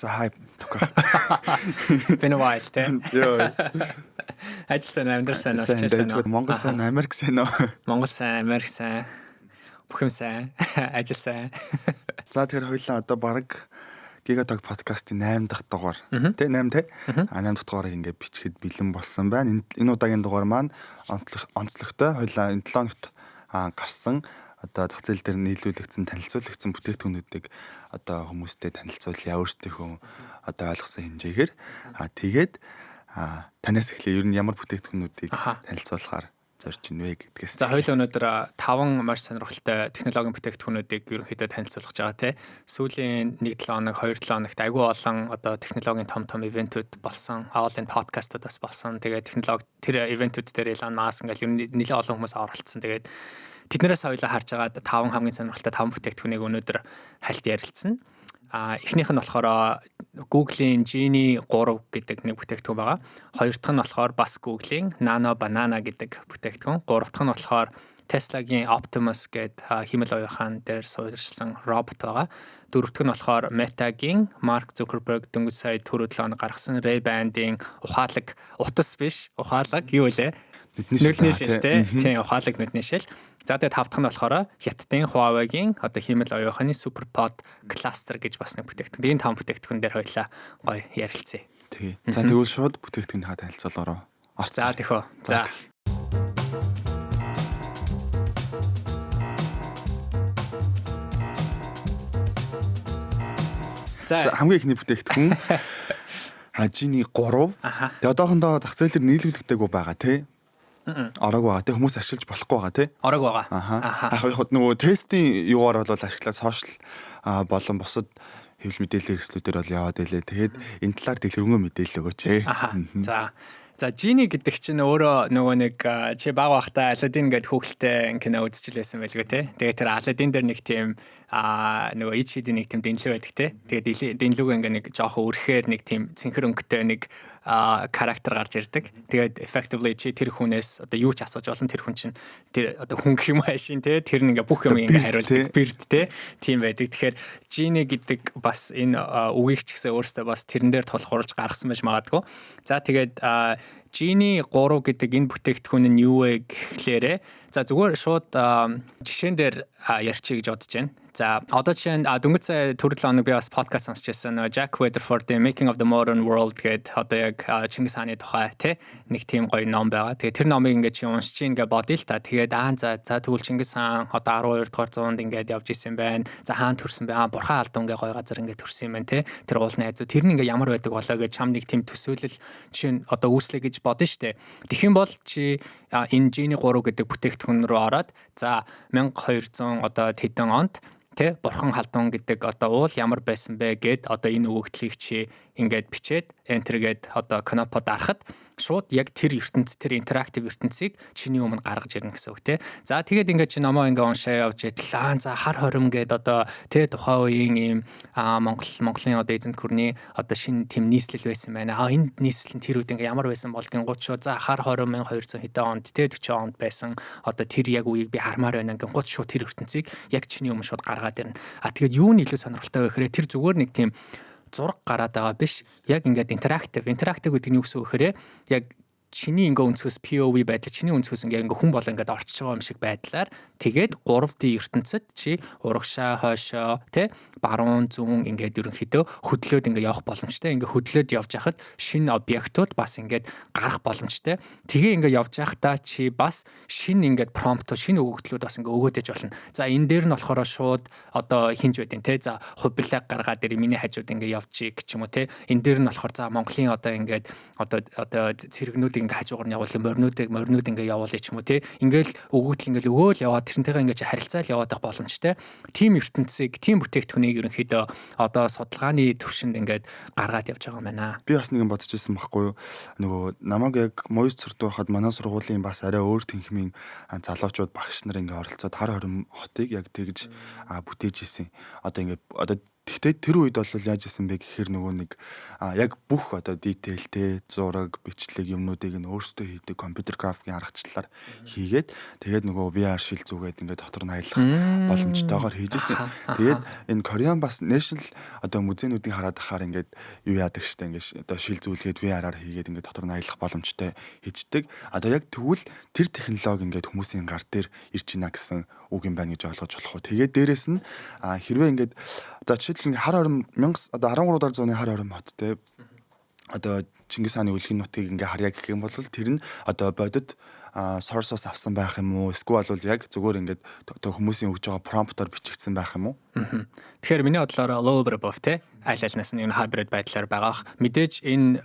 За хай төгөх. Been a while те. Йоо. Ажсан амьдрсан Сайн Монгол сайн, Америк сайн уу? Монгол сайн, Америк сайн. Бүх юм сайн. Ажсан. За тэгэхээр хоёлаа одоо баг Gigatag podcast-ийн 8 дахь дугаар. Тэ 8 тэ? 8 дахь дугаарыг ингээд бичихэд бэлэн болсон байна. Энэ удаагийн дугаар маань онцлогтой хоёлаа энэ 7 хоногт гарсан одоо зах зээл дээр нийлүүлэгдсэн танилцуулагдсан бүтээгдэхүүнүүдийг одоо хүмүүстэй танилцуулъя, өөрсдийнхөө одоо ойлгосон хэмжээгээр тэгээд танаас эхлэе. Ер нь ямар бүтээгдэхүүнүүдийг танилцуулахаар зорж ийн вэ гэдгээс. За хоёул өнөөдөр 5 маш сонирхолтой технологийн бүтээгдэхүүнүүдийг ерөнхийдөө танилцуулах байгаа те. Сүүлийн 1-7 хоног, 2-7 хоногт айгүй олон одоо технологийн том ивентүүд болсон. Аавлын подкастуудаас болсон. Тэгээд технологи тэр ивентүүд дээр Elon Musk ингээл нэлээд олон хүмүүс оролцсон. Тэгээд тэднээс хоёулаа харж байгаад 5 хамгийн сонирхолтой 5 бүтээгдэхүүнийг өнөөдөр хальт ярилцсан. Эхнийх нь болохоор Google-ийн Genie 3 гэдэг нэг бүтээгдэхүүн байгаа. Хоёр дахь нь болохоор бас Google-ийн Nano Banana гэдэг бүтээгдэхүүн. Гурав дахь нь болохоор Tesla-гийн Optimus гэдэг химэл оюухан дээр суурилсан робот байгаа. Дөрөв дахь нь болохоор Meta-гийн Mark Zuckerberg дөнгөж сая түрүү 7 хоног гаргасан Ray-Ban-ийн ухаалаг утас биш, ухаалаг юу вэ? Нүдний шил тийм ухаалаг нүдний шил. За тэгээд 5 дахь нь болохоор Хятадын Huawei-гийн одоо химэл оюуханы SuperPod cluster гэж бас нэг бүтээгдэхүүн. Энэ 5 бүтээгдэхүүн дээр хоёлаа гоё ярилцъя. Тэгээ. За тэгвэл шууд бүтээгдэхүүнийхээ танилцуулаарай. За тэхөө. За. За хамгийн ихний бүтээгдэхүүн Genie 3. Тэгээд одоохондоо зах зээл дээр нийлүүлэгдээгүй байгаа тий. Орог байгаа. Тэг хүмүүс ашиглаж болохгүй байгаа тий. Орог байгаа. Яг нөгөө тестийн юугаар бол ашиглаад сошиал болон бусад хэвлэл мэдээлэл хэрэгслүүдээр бол яваад байлээ. Тэгээд энэ талаар дэлгэрэнгүй мэдээлэл өгөөч ээ. За Genie гэдэг чинь өөрөө нөгөө нэг чи баг байхдаа Aladdin гэдэг хүүхэлтэй кино үзчихлээсэн байлгүй те. Тэгээд тэр Aladdin дээр нэг тийм нөгөө ичидийн нэг тийм дэнлүү байдаг те. Тэгээд дэнлүүг ингээ нэг жоохон өрхөөр нэг тийм цэнхэр өнгөтэй нэг характер гарч ирдэг. Тэгээд effectively чи тэр хүнээс одоо юу ч асууж олон тэр хүн чинь тэр одоо хүн гэх юм аашийн те. Тэр нь ингээ бүх юм ингээ хариулдаг бирд те. Тийм байдаг. Тэгэхээр Genie гэдэг бас энэ үгийг ч гэсэн өөртөө бас тэрэн дээр тулгуурлаж гаргасан байж магадгүй. За тэгээд Genie 3 гэдэг энэ бүтээгдэхүүн нь юу вэ гэхлээрээ за зүгээр шууд жишээн дээр ярьчих гэж бодож байна. За одоо чинь дөнгөж сая түрүү 7 хоног би бас подкаст сонсч байсан. Jack Weatherford-ийн Making of the Modern World гэдэг одоо яг Чингис хааны тухай тий нэг тийм гоё ном байгаа. Тэгээ тэр номыг ингээд чи уншиж ингээ бодъё л та. Тэгээд за тэгвэл Чингис хаан одоо 12 дугаар зуунд ингээд явж исэн байна. За хаан төрсөн бай. Бурхан алдан ингээ гоё газар ингээ төрсөн юм байна тий. Тэр уулын хайзуу тэр нь ингээ ямар байдаг болоо гэж чам нэг тийм төсөөлөл жишээ нь одоо үүслэе гэж бодно штэ. Тэгэх юм бол чи энэ Genie 3 гэдэг бүтээгдэхүүн рүү ороод за 1200 одоо тэдэн онд тэ бурхан халдун гэдэг одоо уул ямар байсан бэ гэд одоо энэ өгөгдлийг чи ингээд бичээд enter гэд одоо кнопод дарахад шууд яг тэр ертөнц тэр интерактив ертөнцийг чиний өмнө гаргаж ирнэ гэсэн үг тий. За тэгээд ингээд чи номоо ингээд уншаа явж идлаа. За хар хорим гэд одоо тий тухайн үеийн ийм Монголын одоо эзэнт гүрний одоо шинэ тэм нийслэл байсан байна. Энэ нийслэл нь тэр үед ингээд ямар байсан болгийн гут шүү. За хар хорим 1200 хэдэн онд тий 40 онд байсан. Одоо тэр яг үеийг би хармаар байна ингээд гут шүү тэр ертөнцийг яг чиний өмнө шууд гаргаад ирнэ. Тэгээд юу нь илүү сонирхолтой вэ гэхээр тэр зүгээр нэг тийм зураг гараад байгаа биш. Яг ингээд интерактив гэдэг нь юу гэсэн үг вэ? Яг чиний ингээ өнцгөөс POV байдал чиний өнцгөөс ингээ хүн бол ингээд орчиж байгаа юм шиг байдлаар тэгээд 3D ертөнцид чи урагшаа хойшоо тэ баруун зүүн ингээд ерөнхийдөө хөдлөөд ингээ явах боломжтой. Ингээ хөдлөөд явж хахад шинэ объектууд бас ингээд гарах боломжтой. Тэгээ ингээ явж байхдаа чи бас шинэ ингээд промптууд шинэ өгөгдлүүд бас ингээ өгөөд яж болно. За энэ дээр нь болохоор шууд одоо хинж байдیں۔ Тэ за хувилаг гаргаад дээр миний хажууд ингээ явчих гэх юм уу тэ. Энэ дээр нь болохоор за Монголын одоо ингээд одоо цэрэгнүүд ингээ хажуугаар нь явуул морнууд ингээ явуулъя ч юм уу тий. Ингээл өгөгдөл ингээл өгөөл яваад тэрнтэйгээ ингээ харилцаал яваад байх боломжтой. Тим ертөнцийг, тим бүтээгдэхүүнийг ерөнхийдөө одоо судалгааны төвшөнд ингээд гаргаад явж байгаа юм байна. Би бас нэгэн бодож ирсэн байхгүй юу. Нөгөө намайг яг моёс цэрдүү байхад манай сургуулийн бас арай өөр тэнхмийн залуучууд багш нар ингээ оролцоод хар хорим хотыг яг тэгж бүтээж исэн. Одоо ингээ одоо Гэхдээ тэр үед бол яаж исэн бэ гэхээр нөгөө нэг яг бүх одоо detailтэй зураг, бичлэг юмнуудыг нь өөрсдөө хийдэг компьютер графикийн аргачлалаар хийгээд тэгээд нөгөө VR шил зүгээд ингээд дотор нь аялах боломжтойгоор хийж исэн. Тэгээд энэ Кореан бас national одоо музейнүүдийг хараад ахаар ингээд юу яадаг штэ ингээд одоо шил зүйлгээд VR-аар хийгээд ингээд дотор нь аялах боломжтой хийждэг. Одоо яг тэгвэл тэр технологи ингээд хүмүүсийн гар дээр ирж байна гэсэн үг юм байна гэж ойлгож болох уу. Тэгээд дээрэс нь хэрвээ ингээд за жишээлбэл ингээд хар орон 13 зууны хар орон хоттэй одоо Чингис хааны үлгийн нутгийг ингээ харьяа гэх юм бол тэр нь одоо бодит source-оос авсан байх юм уу? Эсвэл бол яг зүгээр ингээд одоо хүмүүсийн өгж байгаа prompt-оор бичигдсэн байх юм уу? Тэгэхээр миний бодлоор all over above те аль алнаас нь энэ hybrid байдлаар байгаах. Мэдээж энэ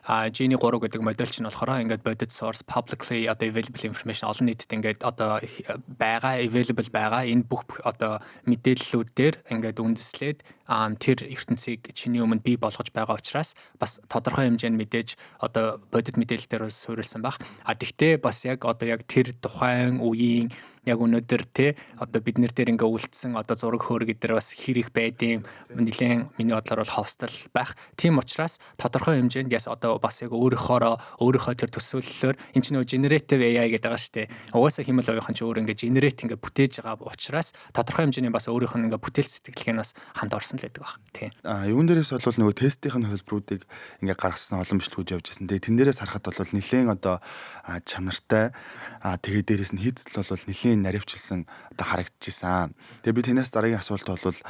Genie 3 гэдэг модель чинь болохоор ингээд бодит source publicly одоо available information олон нийтэд ингээд одоо байгаа available байгаа энэ бүх одоо мэдээллүүдээр ингээд үндэслээд тэр ертөнцийг чиний өмнө бий болгож байгаа учраас бас тодорхой хэмжээнд мэдээж одоо бодит мэдээлэлээр суурилсан баг. Тэгтээ бас яг одоо яг тэр тухайн үеийн яг өнөөдөр те одоо бид нэр дээр ингээ үлдсэн одоо зураг хөөрг гэдэр бас хэрэг байдığım нэлээд миний бодлоор бол ховстол байх. Тийм учраас тодорхой хэмжээнд яс одоо бас яг өөрийнхөө тэр төсөөллөөр энэ ч нөө generative AI гэдэг байгаа шүү дээ. Угаасаа хэмэл оюухан ч өөр ингээ generate ингээ бүтээж байгаа учраас тодорхой хэмжээний бас өөрийнх нь ингээ бүтээл сэтгэлгээнээс бас хамт орсон л байдаг баг. Тийм. Юун дээрээс бол нөгөө тестийн хөлбрүүдийг ингээ гаргасан олон бичлэгүүд явж ирсэн. Тэгээ тэн дээрээс харахад бол нэлээд одоо чанартай тэгээ дээрээс нь хийцэл бол нэлээд наривчилсан одоо харагдчихсан. Тэгээ би тэнэс дараагийн асуулт бол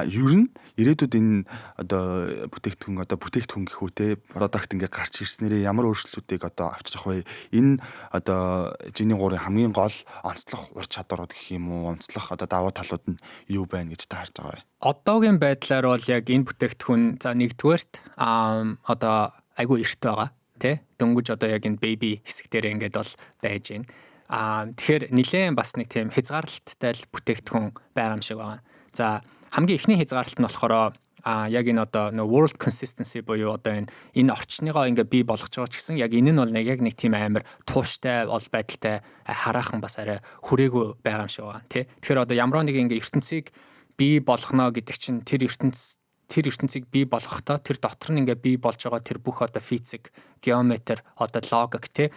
ер нь ирээдүйд энэ одоо бүтээгдэхүүн гэхүү те продакт ингээ гарч ирснээрээ ямар өөрчлөлтүүдийг одоо авчрах вэ? Энэ одоо Genie 3-ын хамгийн гол онцлог ур чадварууд гэх юм уу? Онцлог одоо давуу талууд нь юу байна гэж та харж байгаа вэ? Одоогийн байдлаар бол яг энэ бүтээгдэхүүн за нэгдүгээрт одоо айгүй эрт байгаа тий дөнгөж одоо яг энэ baby хэсэг дээр ингээд бол байж байна. Тэгэхээр нэлээд бас нэг тийм хязгаарлалттай л бүтээгдэхүүн байгаа юм шиг байна. За хамгийн ихний хязгаарлалт нь болохоор яг энэ одоо world consistency буюу одоо энэ орчныгоо ингээ бий болгож байгаа ч гэсэн яг энэ нь бол яг нэг тийм амар тууштай бол байдалтай хараахан бас арай хүрээгүй байгаа юм шиг байна тий. Тэгэхээр одоо ямар нэг ингээ ертөнцийг бий болгоно гэдэг чинь тэр ертөнцийг бий болгохдоо тэр дотор нь ингээ бий болж байгаа тэр бүх одоо физик, геометр, одоо логик тий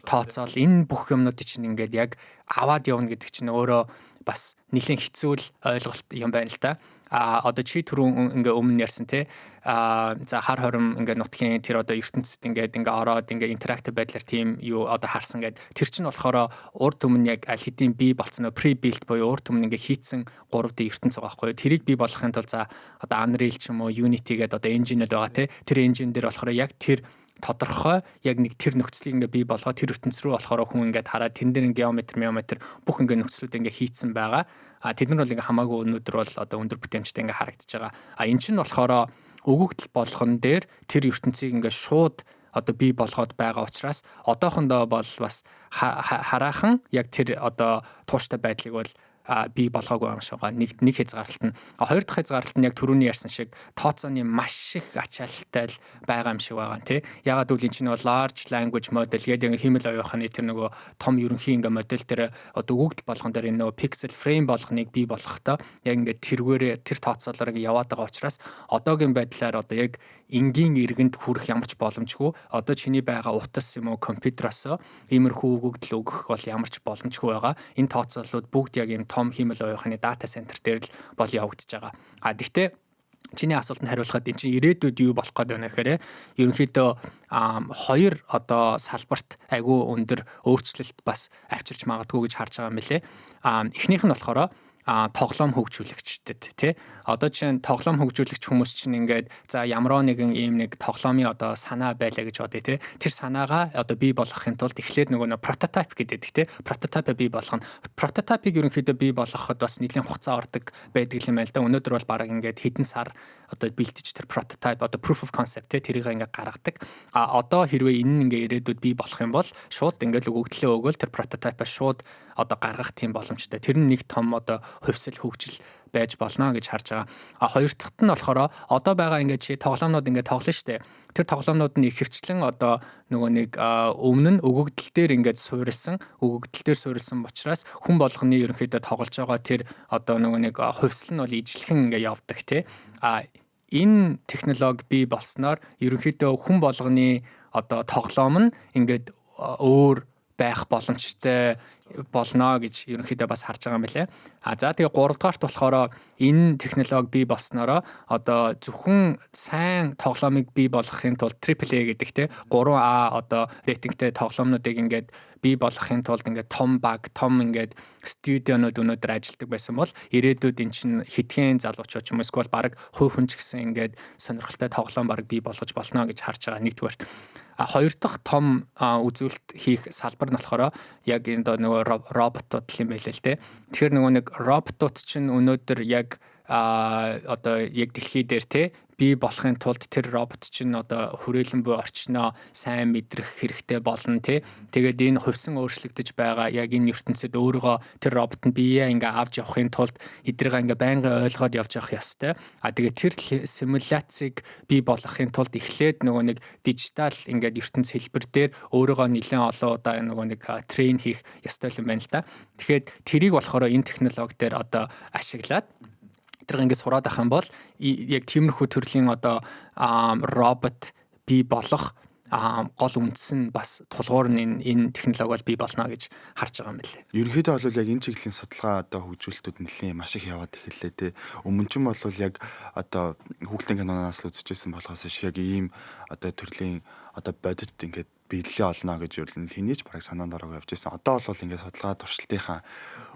тооцоол энэ бүх юмнууд чинь ингээд яг аваад явна гэдэг чинь өөрөө бас нэлээд хэцүү л ойлголт юм байна л да. Одоо чи түрүүн ингээ өмнө ярьсан те за хар хором ингээ нутгийн тэр одоо ертөнцид ингээ ороод ингээ интерактив байдлаар тийм юу одоо харсан гэд тэр чинь болохоор урд өмнө яг аль хэдийн бий болцсон pre built буюу урд өмнө ингээ хийцэн 3D ертөнц байгаа байхгүй юу тэрийг бий болгохын тулд за одоо Unreal ч юм уу Unity гэдэг одоо engine-д байгаа те тэр engine дээр болохоор яг тэр тодорхой яг нэг тэр нөхцөлийг ингээ бий болгоо тэр ертөнц рүү болохоор хүн ингээд хараад тэн дээр геометр бүх ингээ нөхцлүүд ингээ хийцэн байгаа. Тэд нар бол ингээ хамаагүй өнөөдөр бол одоо өндөр бүтээмжтэй ингээ харагдаж байгаа. Энэ чинь болохоор өгөгдөл болгон дээр тэр ертөнцийг ингээ шууд одоо бий болгоод байгаа учраас одоохондоо бол бас хараахан яг тэр одоо тууштай байдлыг бол бий болгоогүй юм шиг байгаа. Нэг хязгаарлалт нь. Хоёр дахь хязгаарлалт нь яг түрүүний ярьсан шиг тооцооны маш их ачаалттай л байгаа юм шиг байгаа тий. Ягаад гэвэл энэ чинь бол large language model гэдэг хэмэл оюуханы тэр нөгөө том ерөнхий ингээ модель дээр одоо өгөгдөл болгон дээр энэ нөгөө pixel frame болгоныг бий болгохдоо яг ингээ тэргээрээ тэр тооцоолоор ингээ яваад байгаа учраас одоогийн байдлаар одоо яг энгийн иргэнд хүрэх ямарч боломжгүй. Одоо чиний байгаа утас юм уу компьютероос иймэрхүү өгөгдөл өгөх бол ямарч боломжгүй байгаа. Энэ тооцоолууд бүгд яг юм том хэмэл оюуханы дата центр дээр л бол явагдаж байгаа. Гэхдээ чиний асуултанд хариулахад энэ чинь ирээдүйд юу болох гээд байна гэхээр ерөнхийдөө хоёр одоо салбарт айгүй өндөр өөрчлөлт бас авчирч магадгүй гэж харж байгаа юм билэ. Эхнийх нь болохоор тоглоом хөгжүүлэгчдэд тий одоо чинь тоглоом хөгжүүлэгч хүмүүс чинь ингээд за ямар нэгэн ийм нэг тоглоомын одоо санаа байлаа гэж бодъё тий тэр санаагаа одоо бий болгохын тулд эхлээд нөгөө прототип гэдэг тий прототипыг бий болгоно прототипыг ерөнхийдөө бий болгоход бас нэлийн хугацаа ордог байдаг юм байна л да өнөөдөр бол бараг ингээд хэдэн сар одоо бэлтэж тэр прототип одоо proof of concept тий тэрийг ингээд гаргадаг одоо хэрвээ энэ нь ингээд ирээдүйд бий болох юм бол шууд ингээд өгөгдлөө өгөөл тэр прототипаа шууд одоо гаргах тийм боломжтой. Тэр нь нэг том одоо хувьсэл хөгжил байж болно гэж харж байгаа. Хоёр дахьт нь болохоор одоо байгаа ингээд чи тоглоомнууд ингээд тоглоно штэ. Тэр тоглоомнууд нь ихэвчлэн одоо нөгөө нэг өмнө нь өгөгдөл дээр ингээд суурилсан учраас хүн болгоны ерөнхийдөө тоглож байгаа тэр одоо нөгөө нэг хувьсэл нь бол ижилхэн ингээд явдаг тий. Энэ технологи бий болсноор ерөнхийдөө хүн болгоны одоо тоглоом нь ингээд өөр байх боломжтой болно гэж ерөнхийдөө бас харж байгаа юм билээ. За тэгээ 3 дугаарт болохоор энэ технологи бий болсноороо одоо зөвхөн сайн тоглоомыг бий болгохын тулд AAA гэдэг те 3A одоо рейтингтэй тоглоомнуудыг ингээд бий болгохын тулд ингээд том ингээд студионууд өнөөдөр ажилладаг байсан бол ирээдүйд эн чинь хитгэн залуучууд ч юм уу эсвэл баг хувь хүн ч гэсэн ингээд сонирхолтой тоглоом баг бий болгож болно гэж харж байгаа нэгдүгээрт. Хоёр дахь том үзүүлэлт хийх салбар нь болохоор яг энэ нөгөө роботууд юм байл л те. Тэгэхээр нөгөө нэг роботууд чинь өнөөдөр яг одоо яг дэлхий дээр те бий болохын тулд тэр робот чинь одоо хүрээлэн буй орчноо сайн мэдрэх хэрэгтэй болно тий. Тэгээд энэ хувьсан өөрчлөгдөж байгаа яг энэ ертөнцид өөрийгөө тэр робот нь биеэ ингээ авч явахын тулд эдрийг ингээ байнга ойлгоод явж явах ёстой. Тэгээд тэр симуляцийг бий болгохын тулд эхлээд нөгөө нэг дижитал ингээ ертөнц хэлбэр дээр өөрийгөө нэлээд олон удаа нөгөө нэг трейн хийх ёстой юм байна л да. Тэгэхээр тэрийг болохоор энэ технологи дээр одоо ашиглаад тэр ингээд сураад ах юм бол яг тиймэрхүү төрлийн одоо робот бий болох гол үндэс нь бас тулгуур нь энэ технологиор бий болно гэж харж байгаа юм билээ. Ерөнхийдөө бол яг энэ чиглэлийн судалгаа одоо хөгжүүлэлтүүд нэлээд маш их яваад эхэллээ те. Өмнө нь бол яг одоо хүүхдийн киноноос л үзчихсэн болохоос шиг яг ийм одоо төрлийн одоо бодит ингээд биелэлээ олно гэж юу хийнэж бараг санаанд ороод явж байсан. Одоо бол ингээд судалгаа туршилтынхаа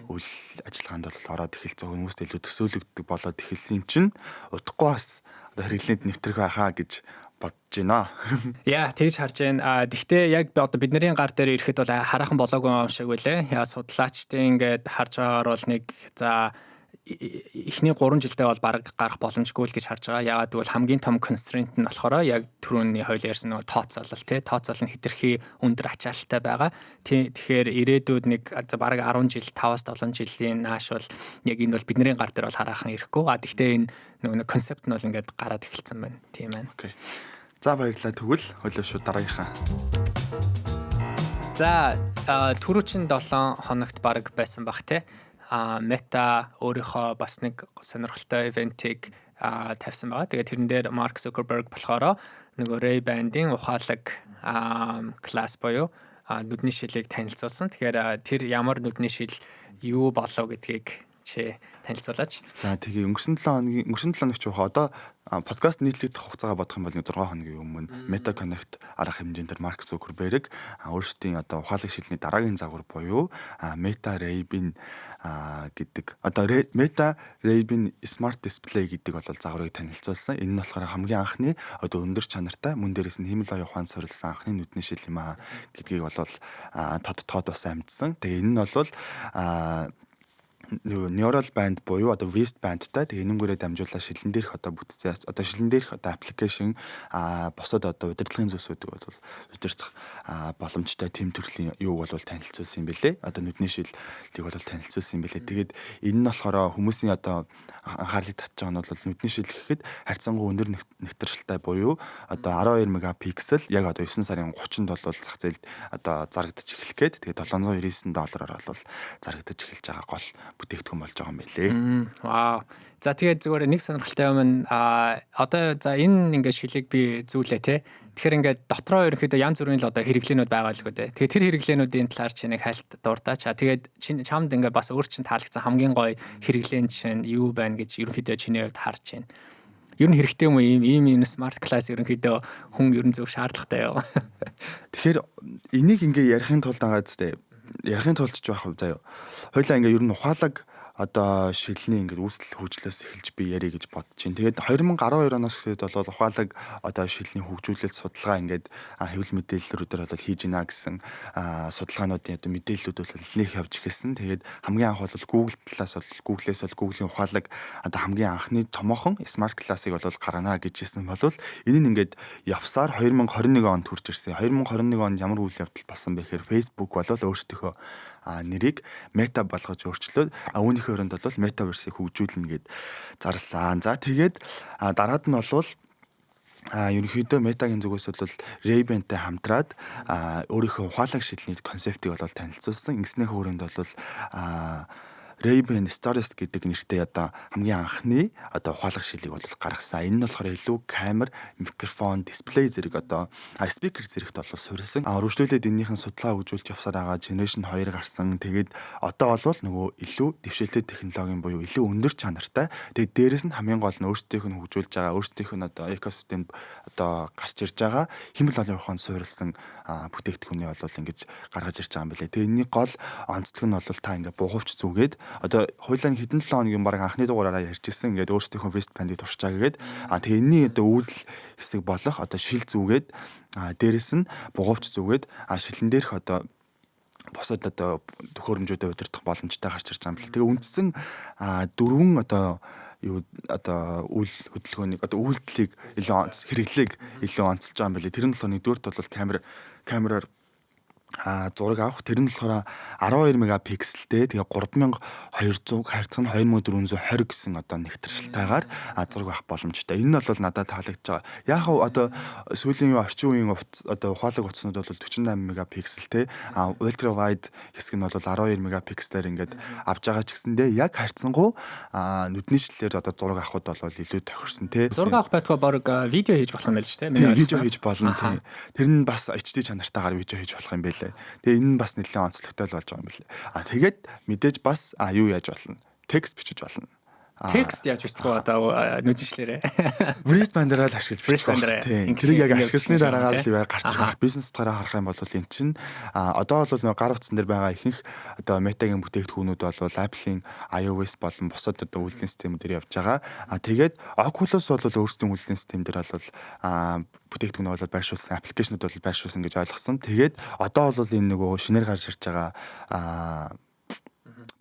үйл ажиллагаанд бол ороод эхэлсэн хүмүүст илүү төсөөлөгддөг болоод эхэлсэн юм чинь удахгүй бас одоо хэрэглээнд нэвтрэх байхаа гэж бодож байна. Яа, тэгж харж байна. Гэхдээ яг одоо бидний гар дээр ирэхэд бол хараахан болоогүй юм шиг байлээ. Яа судлаачдын ингээд харж байгаагаар бол нэг за эхний 3 жилдээ бол баг гарах боломжгүй л гэж харж байгаа. Яагаад гэвэл хамгийн том constraint нь болохоор яг түрүүний хоёул ярьсан нөгөө тооцоолол тий. Тооцоолол нь хэтэрхий өндөр ачаалттай байгаа. Тэгэхээр ирээдүйд нэг баг 10 жил 5-7 жилийн нааш бол яг энэ бол бидний гар дээр бол хараахан ирэхгүй. Гэхдээ энэ нөгөө концепт нь бол ингээд гараад эхэлсэн байна. Тийм байна. Окей. За баярлалаа тэгвэл хойлоо шууд дараагийнхаа. За түрүүчин 7 хоногт баг байсан бах тий. Meta өөрийнхөө бас нэг сонирхолтой ивентийг тавьсан байгаа. Тэгээд тэрэн дээр Mark Zuckerberg болохоор нөгөө Ray-Ban-ийн ухаалаг класс буюу нүдний шилийг танилцуулсан. Тэгэхээр тэр ямар нүдний шил юу болов гэдгийг чи танилцуулаач. За тэгээ өнгөрсөн 7 хоног ч ухаа одоо подкаст нийтлэгдэх хугацаагаа бодох юм бол 6 хоногийн өмнө Meta Connect арга хэмжээндээр Mark Zuckerberg өөрсдийн одоо ухаалаг шилний дараагийн загвар буюу Meta Ray-Ban гэдэг одоо Meta Ray-Ban Smart Display гэдэг бол загварыг танилцуулсан. Энэ нь болохоор хамгийн анхны одоо өндөр чанартай мөн дээрээс нь хэмэл оюун ухаанд суурилсан анхны нүдний шил юм гэдгийг бол тод бас амьдсан. Тэгээ энэ нь бол neural band буюу одоо wristbandтай тэгээ энэнгүүрээ дамжуулаад шилэн дээрх одоо бүтцээс одоо шилэн дээрх одоо аппликейшн босод одоо удирдлагын зүйлсүүдийг бол удирдах боломжтой тэм төрлийн юуг бол танилцуулсан юм бэлээ. Одоо нүдний шилийг бол танилцуулсан юм бэлээ. Тэгээд энэ нь болохоор хүмүүсийн одоо анхаарлыг татж байгаа нь бол нүдний шил гэхэд харьцангуй өндөр нэвтрэлтэй буюу одоо 12 мегапиксел яг одоо 9 сарын 30-нд бол зах зээлд одоо зарагдаж эхлэх гээд тэгээд $799 бол зарагдаж эхэлж байгаа гол бүтээгдэхүүн болж байгаа юм билээ. Вау. За тэгээд зүгээр нэг сонирхолтой юм одоо за энэ ингээд шилийг би зүүлээ те. Тэгэхээр ингээд дотроо ерөнхийдөө янз бүрийн л одоо хэрэглээнүүд байгаа л гоо те. Тэгээд тэр хэрэглээнүүдийн талаар чи нэг хальт дурдаач. Тэгээд чамд ингээд бас өөр чин таалагдсан хамгийн гоё хэрэглээн чинь юу байна гэж ерөнхийдөө чиний хувьд харж байна. Ер нь хэрэгтэй юм уу ийм смарт класс ерөнхийдөө хүн ер нь зөв шаардлагатай юу? Тэгэхээр энийг ингээ ярихын тулд байгаа зү ярихын тулд ч байх уу заяа. Хоёлаа ингээ ер нь ухаалаг одоо шилний ингээд үүсэл хөгжлөөс эхэлж би ярих гэж бодож байна. Тэгээд 2012 оноос эхлээд бол ухаалаг одоо шилний хөгжүүлэлт судалгаа ингээд хэвлэл мэдээллүүдээр бол хийж гинэ гэсэн судалгаануудын одоо мэдээллүүд бол нэлээд явж ирсэн. Тэгээд хамгийн анх бол Google талаас бол Google-ээс бол Google-ийн ухаалаг одоо хамгийн анхны томоохон смарт классыг бол гаргана гэжсэн болвол энэ нь ингээд явсаар 2021 онд хүрч ирсэн. 2021 онд ямар үйл явдал болсон бэ гэхээр Facebook бол өөрсдийнхөө нэрийг Meta болгож өөрчлөөд үүнийхээ өрөөнд бол Metaverse-ийг хөгжүүлнэ гэд зарласан. За тэгээд дараад нь бол ерөнхийдөө Метагийн зүгээс бол Ray-Ban-тай хамтраад өөрийнхөө ухаалаг шилний концептыг бол танилцуулсан. Ингэснийхээ хүрээнд бол Ray-Ban Stories гэдэг нэртэй одоо хамгийн анхны одоо ухаалаг шилийг бол гаргасан. Энэ нь болохоор илүү камер, микрофон, дисплей зэрэг одоо спикер зэрэгт бол суурилсан. Өргөжлүүлээд энэнийхэн судалгаа хөгжүүлж явсаар байгаа Generation 2 гарсан. Тэгээд одоо бол нөгөө илүү дэвшилтэй технологийн буюу илүү өндөр чанартай. Тэгээд дээрэс нь хамгийн гол нь өөрсдийнх нь хөгжүүлж байгаа, өөрсдийнх нь одоо экосистемд одоо гарч ирж байгаа хэмэл олон ухаанд суурилсан бүтээгдэхүүний бол ингэж гаргаж ирж байгаа юм билээ. Тэгээд энэний гол онцлог нь бол та ингээ бугуувч зүгээд одоо хоёулаа хэдэн 7 хоногийн баг анхны дугаараараа ярьжсэн. Ингээд өөрсдийнхөө wristband-ыг туршчаа гэгээд тэгээ энэний одоо үйл хэсэг болох одоо шил зүгээд дээрэс нь бугуувч зүгээд шилэн дээрх одоо босод одоо төхөөрөмжүүдэд удирдах боломжтой гарч ирж байгаа юм бэл. Тэгээ үндсэн дөрвөн одоо юу одоо үйл хөдөлгөөнийг одоо үйлдэлийг илүү хэрэглээг илүү онцолж байгаа юм билээ. Тэр нь болохоор нэгдүгürt бол камераар зураг авах. Тэр нь болохоор 12 мегапикселтэй тэгээ 3200 харьцаг нь 2420 гэсэн одоо нэгтршилтайгаар зураг авах боломжтой. Энэ нь бол надад таалагдж байгаа. Яг одоо сүүлийн орчин үеийн одоо ухаалаг утаснууд бол 48 мегапикселтэй ультра wide хэсэг нь бол 12 мегапикселээр ингээд авж байгаа ч гэсэндээ яг харьцангуй нүдний шилээр одоо зураг авахд бол илүү тохирсон тий. Зураг авах байтугай баг видео хийж болох юм байл шүү дээ. Видео хийж болно тий. Тэр нь бас HD чанартайгаар видео хийж болох юм байлээ. Тэгээ энэ нь бас нэлээд онцлогтой л болж байгаа юм билээ. Тэгээд мэдээж бас юу яаж болно? Текст бичиж болно. Текст яаж бичих вэ одоо нүдэншлээрээ? Wristband-аар л ашиглаж бичих байна. Тийм. Тэрийг яг ашигласны дараагаар л гарч ирэх. Бизнес утгаараа харах юм бол энэ чинь одоо бол нөгөө гар утсан дээр байгаа ихэнх одоо Meta-гийн бүтээгдэхүүнүүд бол Apple-ийн iOS болон бусад одоо үйлдвэрлэлийн системүүдээр явж байгаа. Тэгээд Oculus бол өөрсдийн үйлдвэрлэлийн системээр бол бүтээгдэхүүнээ бол байршуулсан, аппликейшнүүд бол байршуулсан гэж ойлгосон. Тэгээд одоо бол энэ нөгөө шинээр гарч ирж байгаа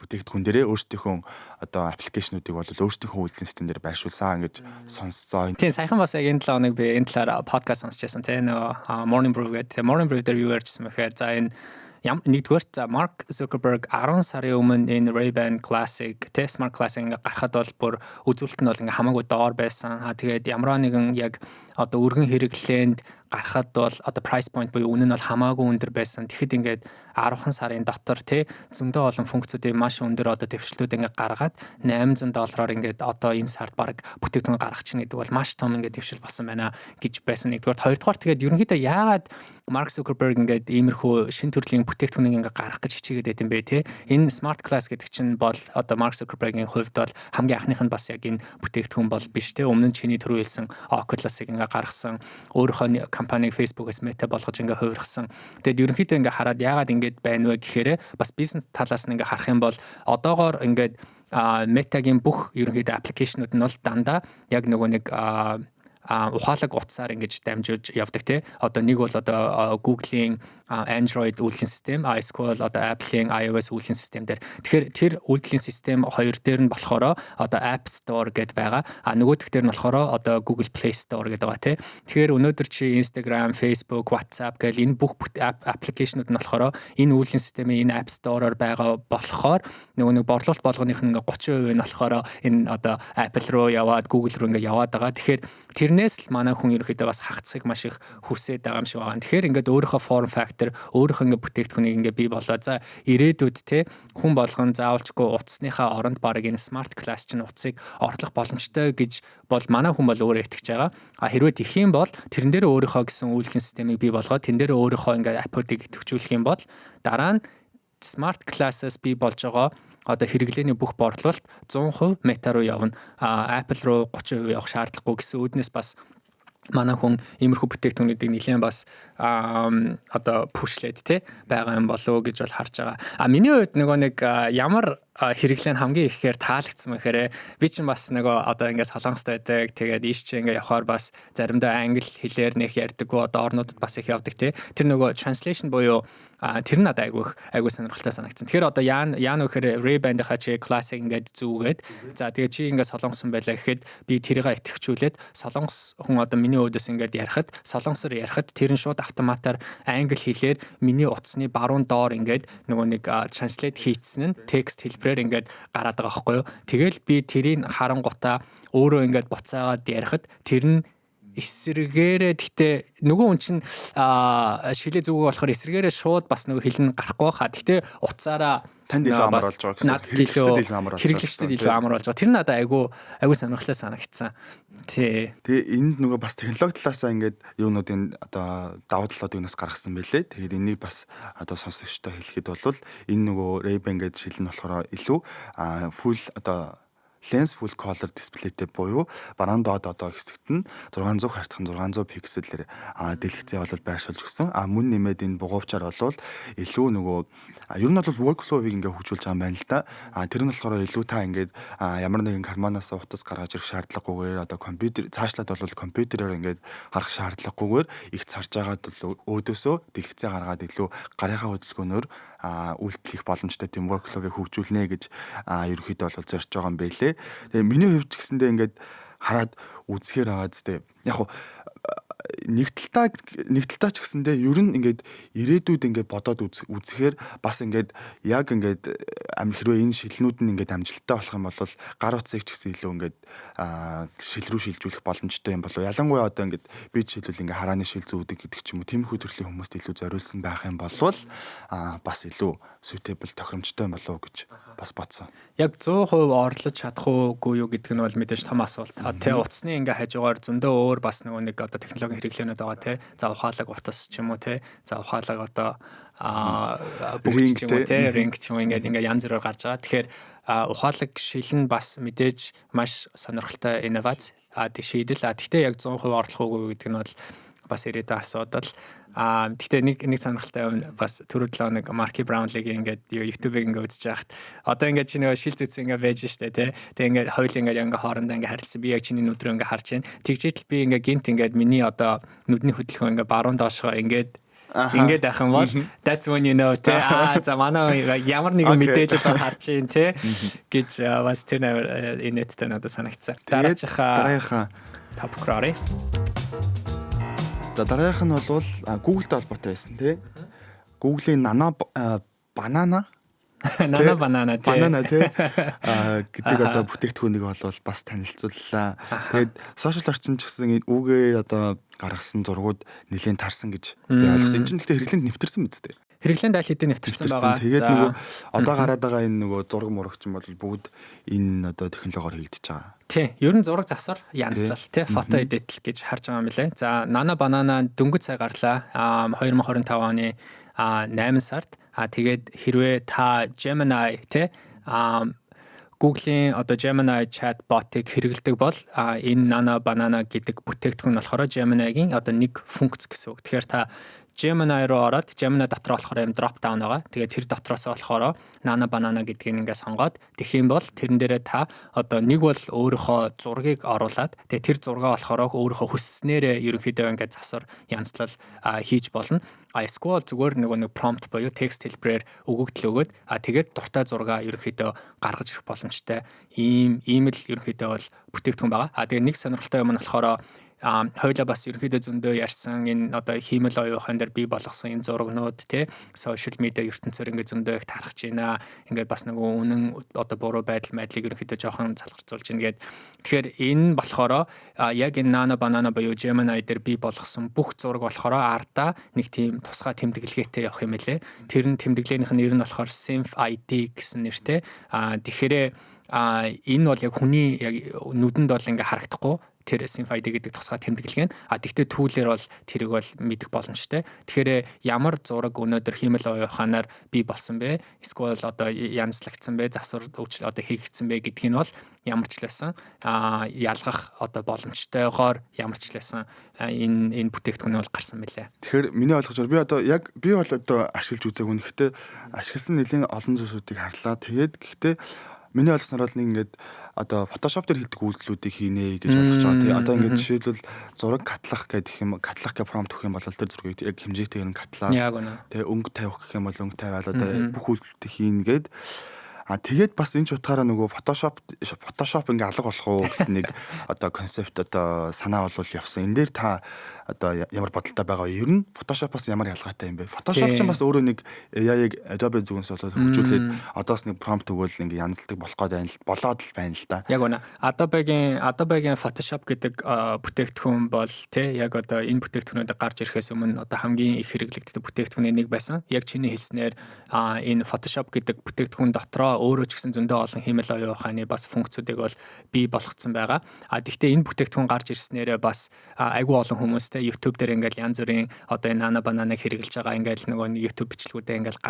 бүтээгдэхүүн дээрээ өөрсдийнхөө одоо аппликейшнуудыг бол өөрсдийнхөө үйлдвэрлэлийн системээр байршуулсан гэж сонссоо. Тийм саяхан бас яг энэ 7 хоног би энэ талаар подкаст сонсчихсан тийм нөгөө Morning Brew гэдэг. Morning Brew дээр юу ярьжсэн мэхээр за энэ нэгдүгээр за Mark Zuckerberg 10 сарын өмнө энэ Ray-Ban Classic, Smart Classic ингээ гарахад бол бүр үзүүлэлт нь бол ингээ хамаагүй доор байсан. Тэгээд ямар нэгэн яг одоо өргөн хэрэглээнд гарахад бол одоо price point буюу үнэ нь бол хамаагүй өндөр байсан. Тэгэхэд ингээд 10 сарын дотор зөндөө олон функцүүдийг маш өндөр одоо дэвшлүүд ингээд гаргаад $800 ингээд одоо энэ сард баг бүтээгдэхүүн гаргах чинь гэдэг бол маш том ингээд дэвшил болсон байна гэж байсан. Нэгдүгээр, хоёрдугаар тэгээд ерөнхийдөө яагаад Mark Zuckerberg ингээд иймэрхүү шин төрлийн бүтээгдэхүүнийг ингээд гаргах гэж хичээгээд байт юм бэ те? Энэ Smart Class гэдэг чинь бол одоо Mark Zuckerberg-ийн хувьд бол хамгийн анхных нь бас яг энэ бүтээгдэхүүн бол биш те. Өмнө нь чиний түрүү хэлсэн Oculus-ыг ингээд гаргасан, өөрийнхөө компаниг Facebook-с Meta болгож ингээд хувирсан. Тэгээд ерөнхийдөө ингээд хараад яагаад ингээд байна вэ гэхээр бас бизнес талаас нь ингээд харах юм бол одоогоор ингээд Meta-гийн бүх ерөнхийдөө аппликейшнууд нь бол дандаа яг нөгөө нэг ухаалаг утсаар ингэж дамжуулж явдаг тий. Одоо нэг бол одоо Google-ийн Android үйлдвэрлэлийн систем, эсвэл одоо Apple-ийн iOS үйлдвэрлэлийн систем дээр. Тэгэхээр тэр үйлдвэрлэлийн систем хоёр дээр нь болохоор одоо App Store гэдээ байгаа. Нөгөөх дээр нь болохоор одоо Google Play Store гэдэг байгаа тий. Тэгэхээр өнөөдөр чи Instagram, Facebook, WhatsApp гэл энэ бүх аппликейшнууд нь болохоор энэ үйлдвэрлэлийн системийн энэ App Store-оор байгаа болохоор нэг борлуулалт болгоных нь ингээ 30% нь болохоор энэ одоо Apple руу яваад Google руу ингээ яваад байгаа. Тэгэхээр тэрнээс л манай хүн ерөөхдөө бас хагацыг маш их хүсээд байгаа юм шиг байна. Тэгэхээр ингээд өөрийнхөө form factor, өөрийнхөө ингээд бүтээгдэхүүнийг ингээд бий болоо. За ирээдүйд те хүн болгон заавалчгүй утасныхаа оронд баг энэ smart class чинь утсыг орлох боломжтой гэж бол манай хүн бол өөрөө итгэж байгаа. Хэрвээ тийх юм бол тэрэн дээр өөрийнхөө гэсэн үйлдвэрлэлийн системийг бий болгоод тэрэн дээр өөрийнхөө ингээд апп-ыг идэвхжүүлэх юм бол дараа нь smart class-аас бий болж байгаа одоо хэрэглээний бүх борлуулалт 100% Meta руу явна. Apple руу 30% явах шаардлагагүй гэсэн үүднээс бас манай хүн иймэрхүү бүтээгдэхүүнүүдийг нэлээд бас одоо пушлээд те байгаа юм болов уу гэж бол харж байгаа. Миний хувьд нэг ямар хэрэглэн хамгийн ихээр таалагдсан мэхээр би чинь бас нөгөө одоо ингээд солонгостой байдаг. Тэгээд ийш чи ингээд явахаар бас заримдаа англи хэлээр нэх ярьдаггүй одоо орнуудад бас их явдаг те. Тэр нөгөө translation буюу тэр нь надад айгүй сонирхолтой санагдсан. Тэгэхээр одоо яан вэхээр Ray-Ban-ийнхаа чи classic ингээд зүүгээд за тэгээд чи ингээд солонгосон байлаа гэхэд би тэрийгээ итгэвчүүлээд солонгос хүн одоо миний өөдөөс ингээд ярихад солонгосоор ярихад тэр нь шууд автоматар англи хэлээр миний утасны баруун доор ингээд нөгөө нэг translate хийцэн нь текст хэлбэрээр ингээд гараад байгаа байхгүй юу. Тэгэл би тэрийг харангуутаа өөрөө ингээд буцаагаад ярихад тэр нь эсрэгээрээ гэхдээ нөгөө хүн чинь шилээ зүгөө болохоор эсрэгээрээ шууд бас нөгөө хэлн гарахгүй хаа. Гэхдээ утсаараа танд илүү амар болж байгаа гэсэн. Хэрэглэгчдэд илүү амар болж байгаа. Тэр надад айгүй сонирхолтой санагдсан. Тий. Тэгээ энд нөгөө бас технологи талаасаа ингээд юунуудын одоо давуу талуудыг нас гаргасан байлээ. Тэгээд энийг бас одоо сонсогчтой хэлэхэд бол энэ нөгөө Ray-Ban гэдэг шил нь болохоор илүү full одоо lens full color displayтэй буюу баруун доод одоо хэсэгт нь 600 харьцах 600 пикселээр дэлгэцээ бол байршуулж өгсөн. Мөн нэмээд энэ бугуувчаар бол илүү нөгөө ер нь бол workflow-ыг ингээ хөгжүүлж байгаа юм байна л да. Тэр нь болохоор илүү та ингээд ямар нэгэн карманаас утас гаргаж ирэх шаардлагагүйгээр одоо компьютер цаашлаад бол компьютероор ингээд харах шаардлагагүйгээр их царж байгаад бол өөдөөсөө дэлгэцээ гаргаад илүү гарынхаа хөдөлгөөнөөр үйлдэл хийх боломжтой тийм workflow-ыг хөгжүүлнэ гэж ерөөхдөө бол зорж байгаа юм байлээ. Тэгээ миний хувьд ч гэсэндээ ингээд хараад үзэхээр байгаа зү. Яг хуу нэг талтаа ч гэсэндээ ер нь ингээд ирээдүйд ингээд бодоод үзэхээр бас ингээд яг ингээд хэрвээ энэ шилнүүд нь ингээд амжилттай болох юм бол гар утсыг ч гэсэн илүү ингээд шил рүү шилжүүлэх боломжтой юм болов. Ялангуяа одоо ингээд би жишээлбэл ингээд харааны шил зүүдэг гэдэг ч юм уу тиймэрхүү төрлийн хүмүүст илүү зориулсан байх юм бол бас илүү suitable тохиромжтой юм болов гэж бас бодсон. Яг 100% орлож чадах уугүй юу гэдэг нь бол мэдээж том асуулт. Тэ утасны ингээ хажуугаар зөндөө өөр бас нэг одоо технологийн хэрэглэнүүд байгаа те. За ухаалаг утас ч юм уу те. За ухаалаг одоо бүгд ч юм уу те. Ring ч юм уу ингээ янз бүрээр гарч байгаа. Тэгэхээр ухаалаг шил нь бас мэдээж маш сонирхолтой инновац шийдэл. Гэхдээ яг 100% орлох уугүй гэдэг нь бол бас ирээдүйн асуудал. Гэхдээ нэг сонирхолтой юм бас түрүү нэг Marky Brownlee-гийн ингээд YouTube-ыг ингээд үзэж байхад одоо ингээд чи нөгөө шил зүйц ингээд байж штэ тий. Тэгээ ингээд хоёул ингээд хоорондоо ингээд харилцсан. Би яг чиний нүдрөө ингээд харж байна. Тэгжээтэл би ингээд гинт ингээд миний одоо нүдний хөдөлгөөн ингээд баруун доошгоо ингээд байх юм бол that's when you know тий. За манай ямар нэгэн мэдээлэл харж ийн тий гэж бас тэр инээдтэй надад санагдсан. Дараагийнхаа тавхраарэ. За дараагийнх нь бол Google-тэй холбоотой байсан тий. Google-ийн Nano Banana тий гэдэг одоо бүтээгдэхүүнийг бол бас танилцууллаа. Тэгээд сошиал орчинд ч гэсэн үүгээр одоо гаргасан зургууд нэлээд тарсан гэж би ойлгосон. Энэ чинь гэхдээ хэрэглэнд нэвтэрсэн биз дээ. Хэрэглээнд аль хэдийн нэвтэрсэн байгаа. Тэгээд нөгөө одоо гараад байгаа энэ нөгөө зураг мурагч юм бол бүгд энэ одоо технологиор хийгдэж байгаа. Тий, ер нь зураг засвар янзлал тий фото эдитл гэж харж байгаа юм билэ. За Nano Banana дөнгөж сая гарлаа. 2025 оны 8 сард. Тэгээд хэрвээ та Gemini тий Google-ийн одоо Gemini chatbot-ыг хэрэглэдэг бол энэ Nano Banana гэдэг бүтээгдэхүүн болохоор Gemini-гийн одоо нэг функц гэсэн үг. Тэгэхээр та Gemini руу ороод Gemini дотор болохоор юм drop down байгаа. Тэгээд тэр дотроос болохоор Nano Banana гэдгийг ингээ сонгоод тэгэх юм бол тэрэн дээрээ та одоо нэг бол өөрийнхөө зургийг оруулаад тэгээд тэр зургаа болохоор өөрийнхөө хүсснээрээ ерөнхийдөө ингээ засвар янзлал хийж болно. Эсвэл зүгээр нэг prompt буюу текст хэлбэрээр өгөгдөл өгөөд тэгээд дуртай зургаа ерөнхийдөө гаргаж ирэх боломжтой ийм л ерөнхийдөө бол бүтээгдэхүүн байгаа. Тэгээд нэг сонирхолтой юм нь болохоор хоёулаа бас ерөнхийдөө зөндөө ярьсан энэ одоо хиймэл оюухан дээр бий болгосон энэ зурагнууд тий сошиал медиа ертөнцөөр ингээд зөндөө их тархаж байна. Ингээд бас нөгөө үнэн одоо буруу байдлыг ерөнхийдөө жоохон залхарцуулж байна гэд. Тэгэхээр энэ болохоор яг энэ Nano Banana буюу Gemini дээр бий болгосон бүх зураг болохоор ардаа нэг тийм тусгай тэмдэглэгээтэй явах юм лээ. Тэр нь тэмдэглээнийх нь нэр нь болохоор Synth ID гэсэн нэртэй. Тэгэхээр энэ бол яг хүний яг нүдэнд бол ингээ харагдахгүй. тэр SynfID гэдэг тусгай тэмдэглэг нь. Тэгтээ түүлэр бол тэрийг бол мэдэх боломжтой. Тэгэхээр ямар зураг өнөөдөр хиймэл оюуханаар бий болсон бэ? Эсвэл одоо янзлагдсан бэ? Засвар одоо хийгдсэн бэ гэдгийг нь бол ямар ч лсэн ялгах одоо боломжтойгоор ямар ч лсэн энэ бүтээгдэхүүн бол гарсан мэлээ. Тэгэхээр миний ойлгожоор би бол одоо ашиглаж үзээгүй. Гэхдээ ашигласан нэлийн олон зүйлсүүдийг харлаа. Тэгээд гэхдээ миний ойлгосноор бол нэг ингээд одоо Photoshop дээр хийдэг үйлдэлүүдийг хийнэ гэж ойлгож байгаа. Тэгээ одоо ингээд жишээлбэл зураг катлах гэх юм катлах гэх промпт өгөх юм бол тэр зургийг яг хэмжээтэйгээр нь катлаад тэгээ өнгө тавих гэх юм бол өнгө тавиал одоо бүх үйлдэлүүдийг хийнэ гээд тэгээд бас энэ ч утгаараа нөгөө Photoshop ингээ алга болох уу гэсэн нэг одоо концепт одоо санаа болвол явсан. Энэ дээр та одоо ямар бодолтой байгаа вэ? Ер нь Photoshop-аас ямар ялгаатай юм бэ? Photoshop ч бас өөрөө нэг AI-ыг Adobe зүгээс болоод хөгжүүлээд одоос нэг prompt өгвөл ингээ янзлдаг болох гээд болоод л байна л да. Яг үнэ. Adobe-гийн Photoshop гэдэг бүтээгдэхүүн бол яг одоо энэ бүтээгдэхүүнүүд гарч ирэхээс өмнө одоо хамгийн их хэрэглэгддэг бүтээгдэхүүний нэг байсан. Яг чиний хэлснээр энэ Photoshop гэдэг бүтээгдэхүүн дотроо өөрөө ч гэсэн зөндөө олон хиймэл оюуханы бас функцүүдийг бол бий болгоцсон байгаа. Гэхдээ энэ бүтээгдэхүүн гарч ирснээрээ бас айгүй олон хүмүүстэй YouTube дээр ингээл янз бүрийн одоо энэ Nana Banana-г хэрэглэж байгаа ингээл нөгөө YouTube бичлэгүүдээ ингээл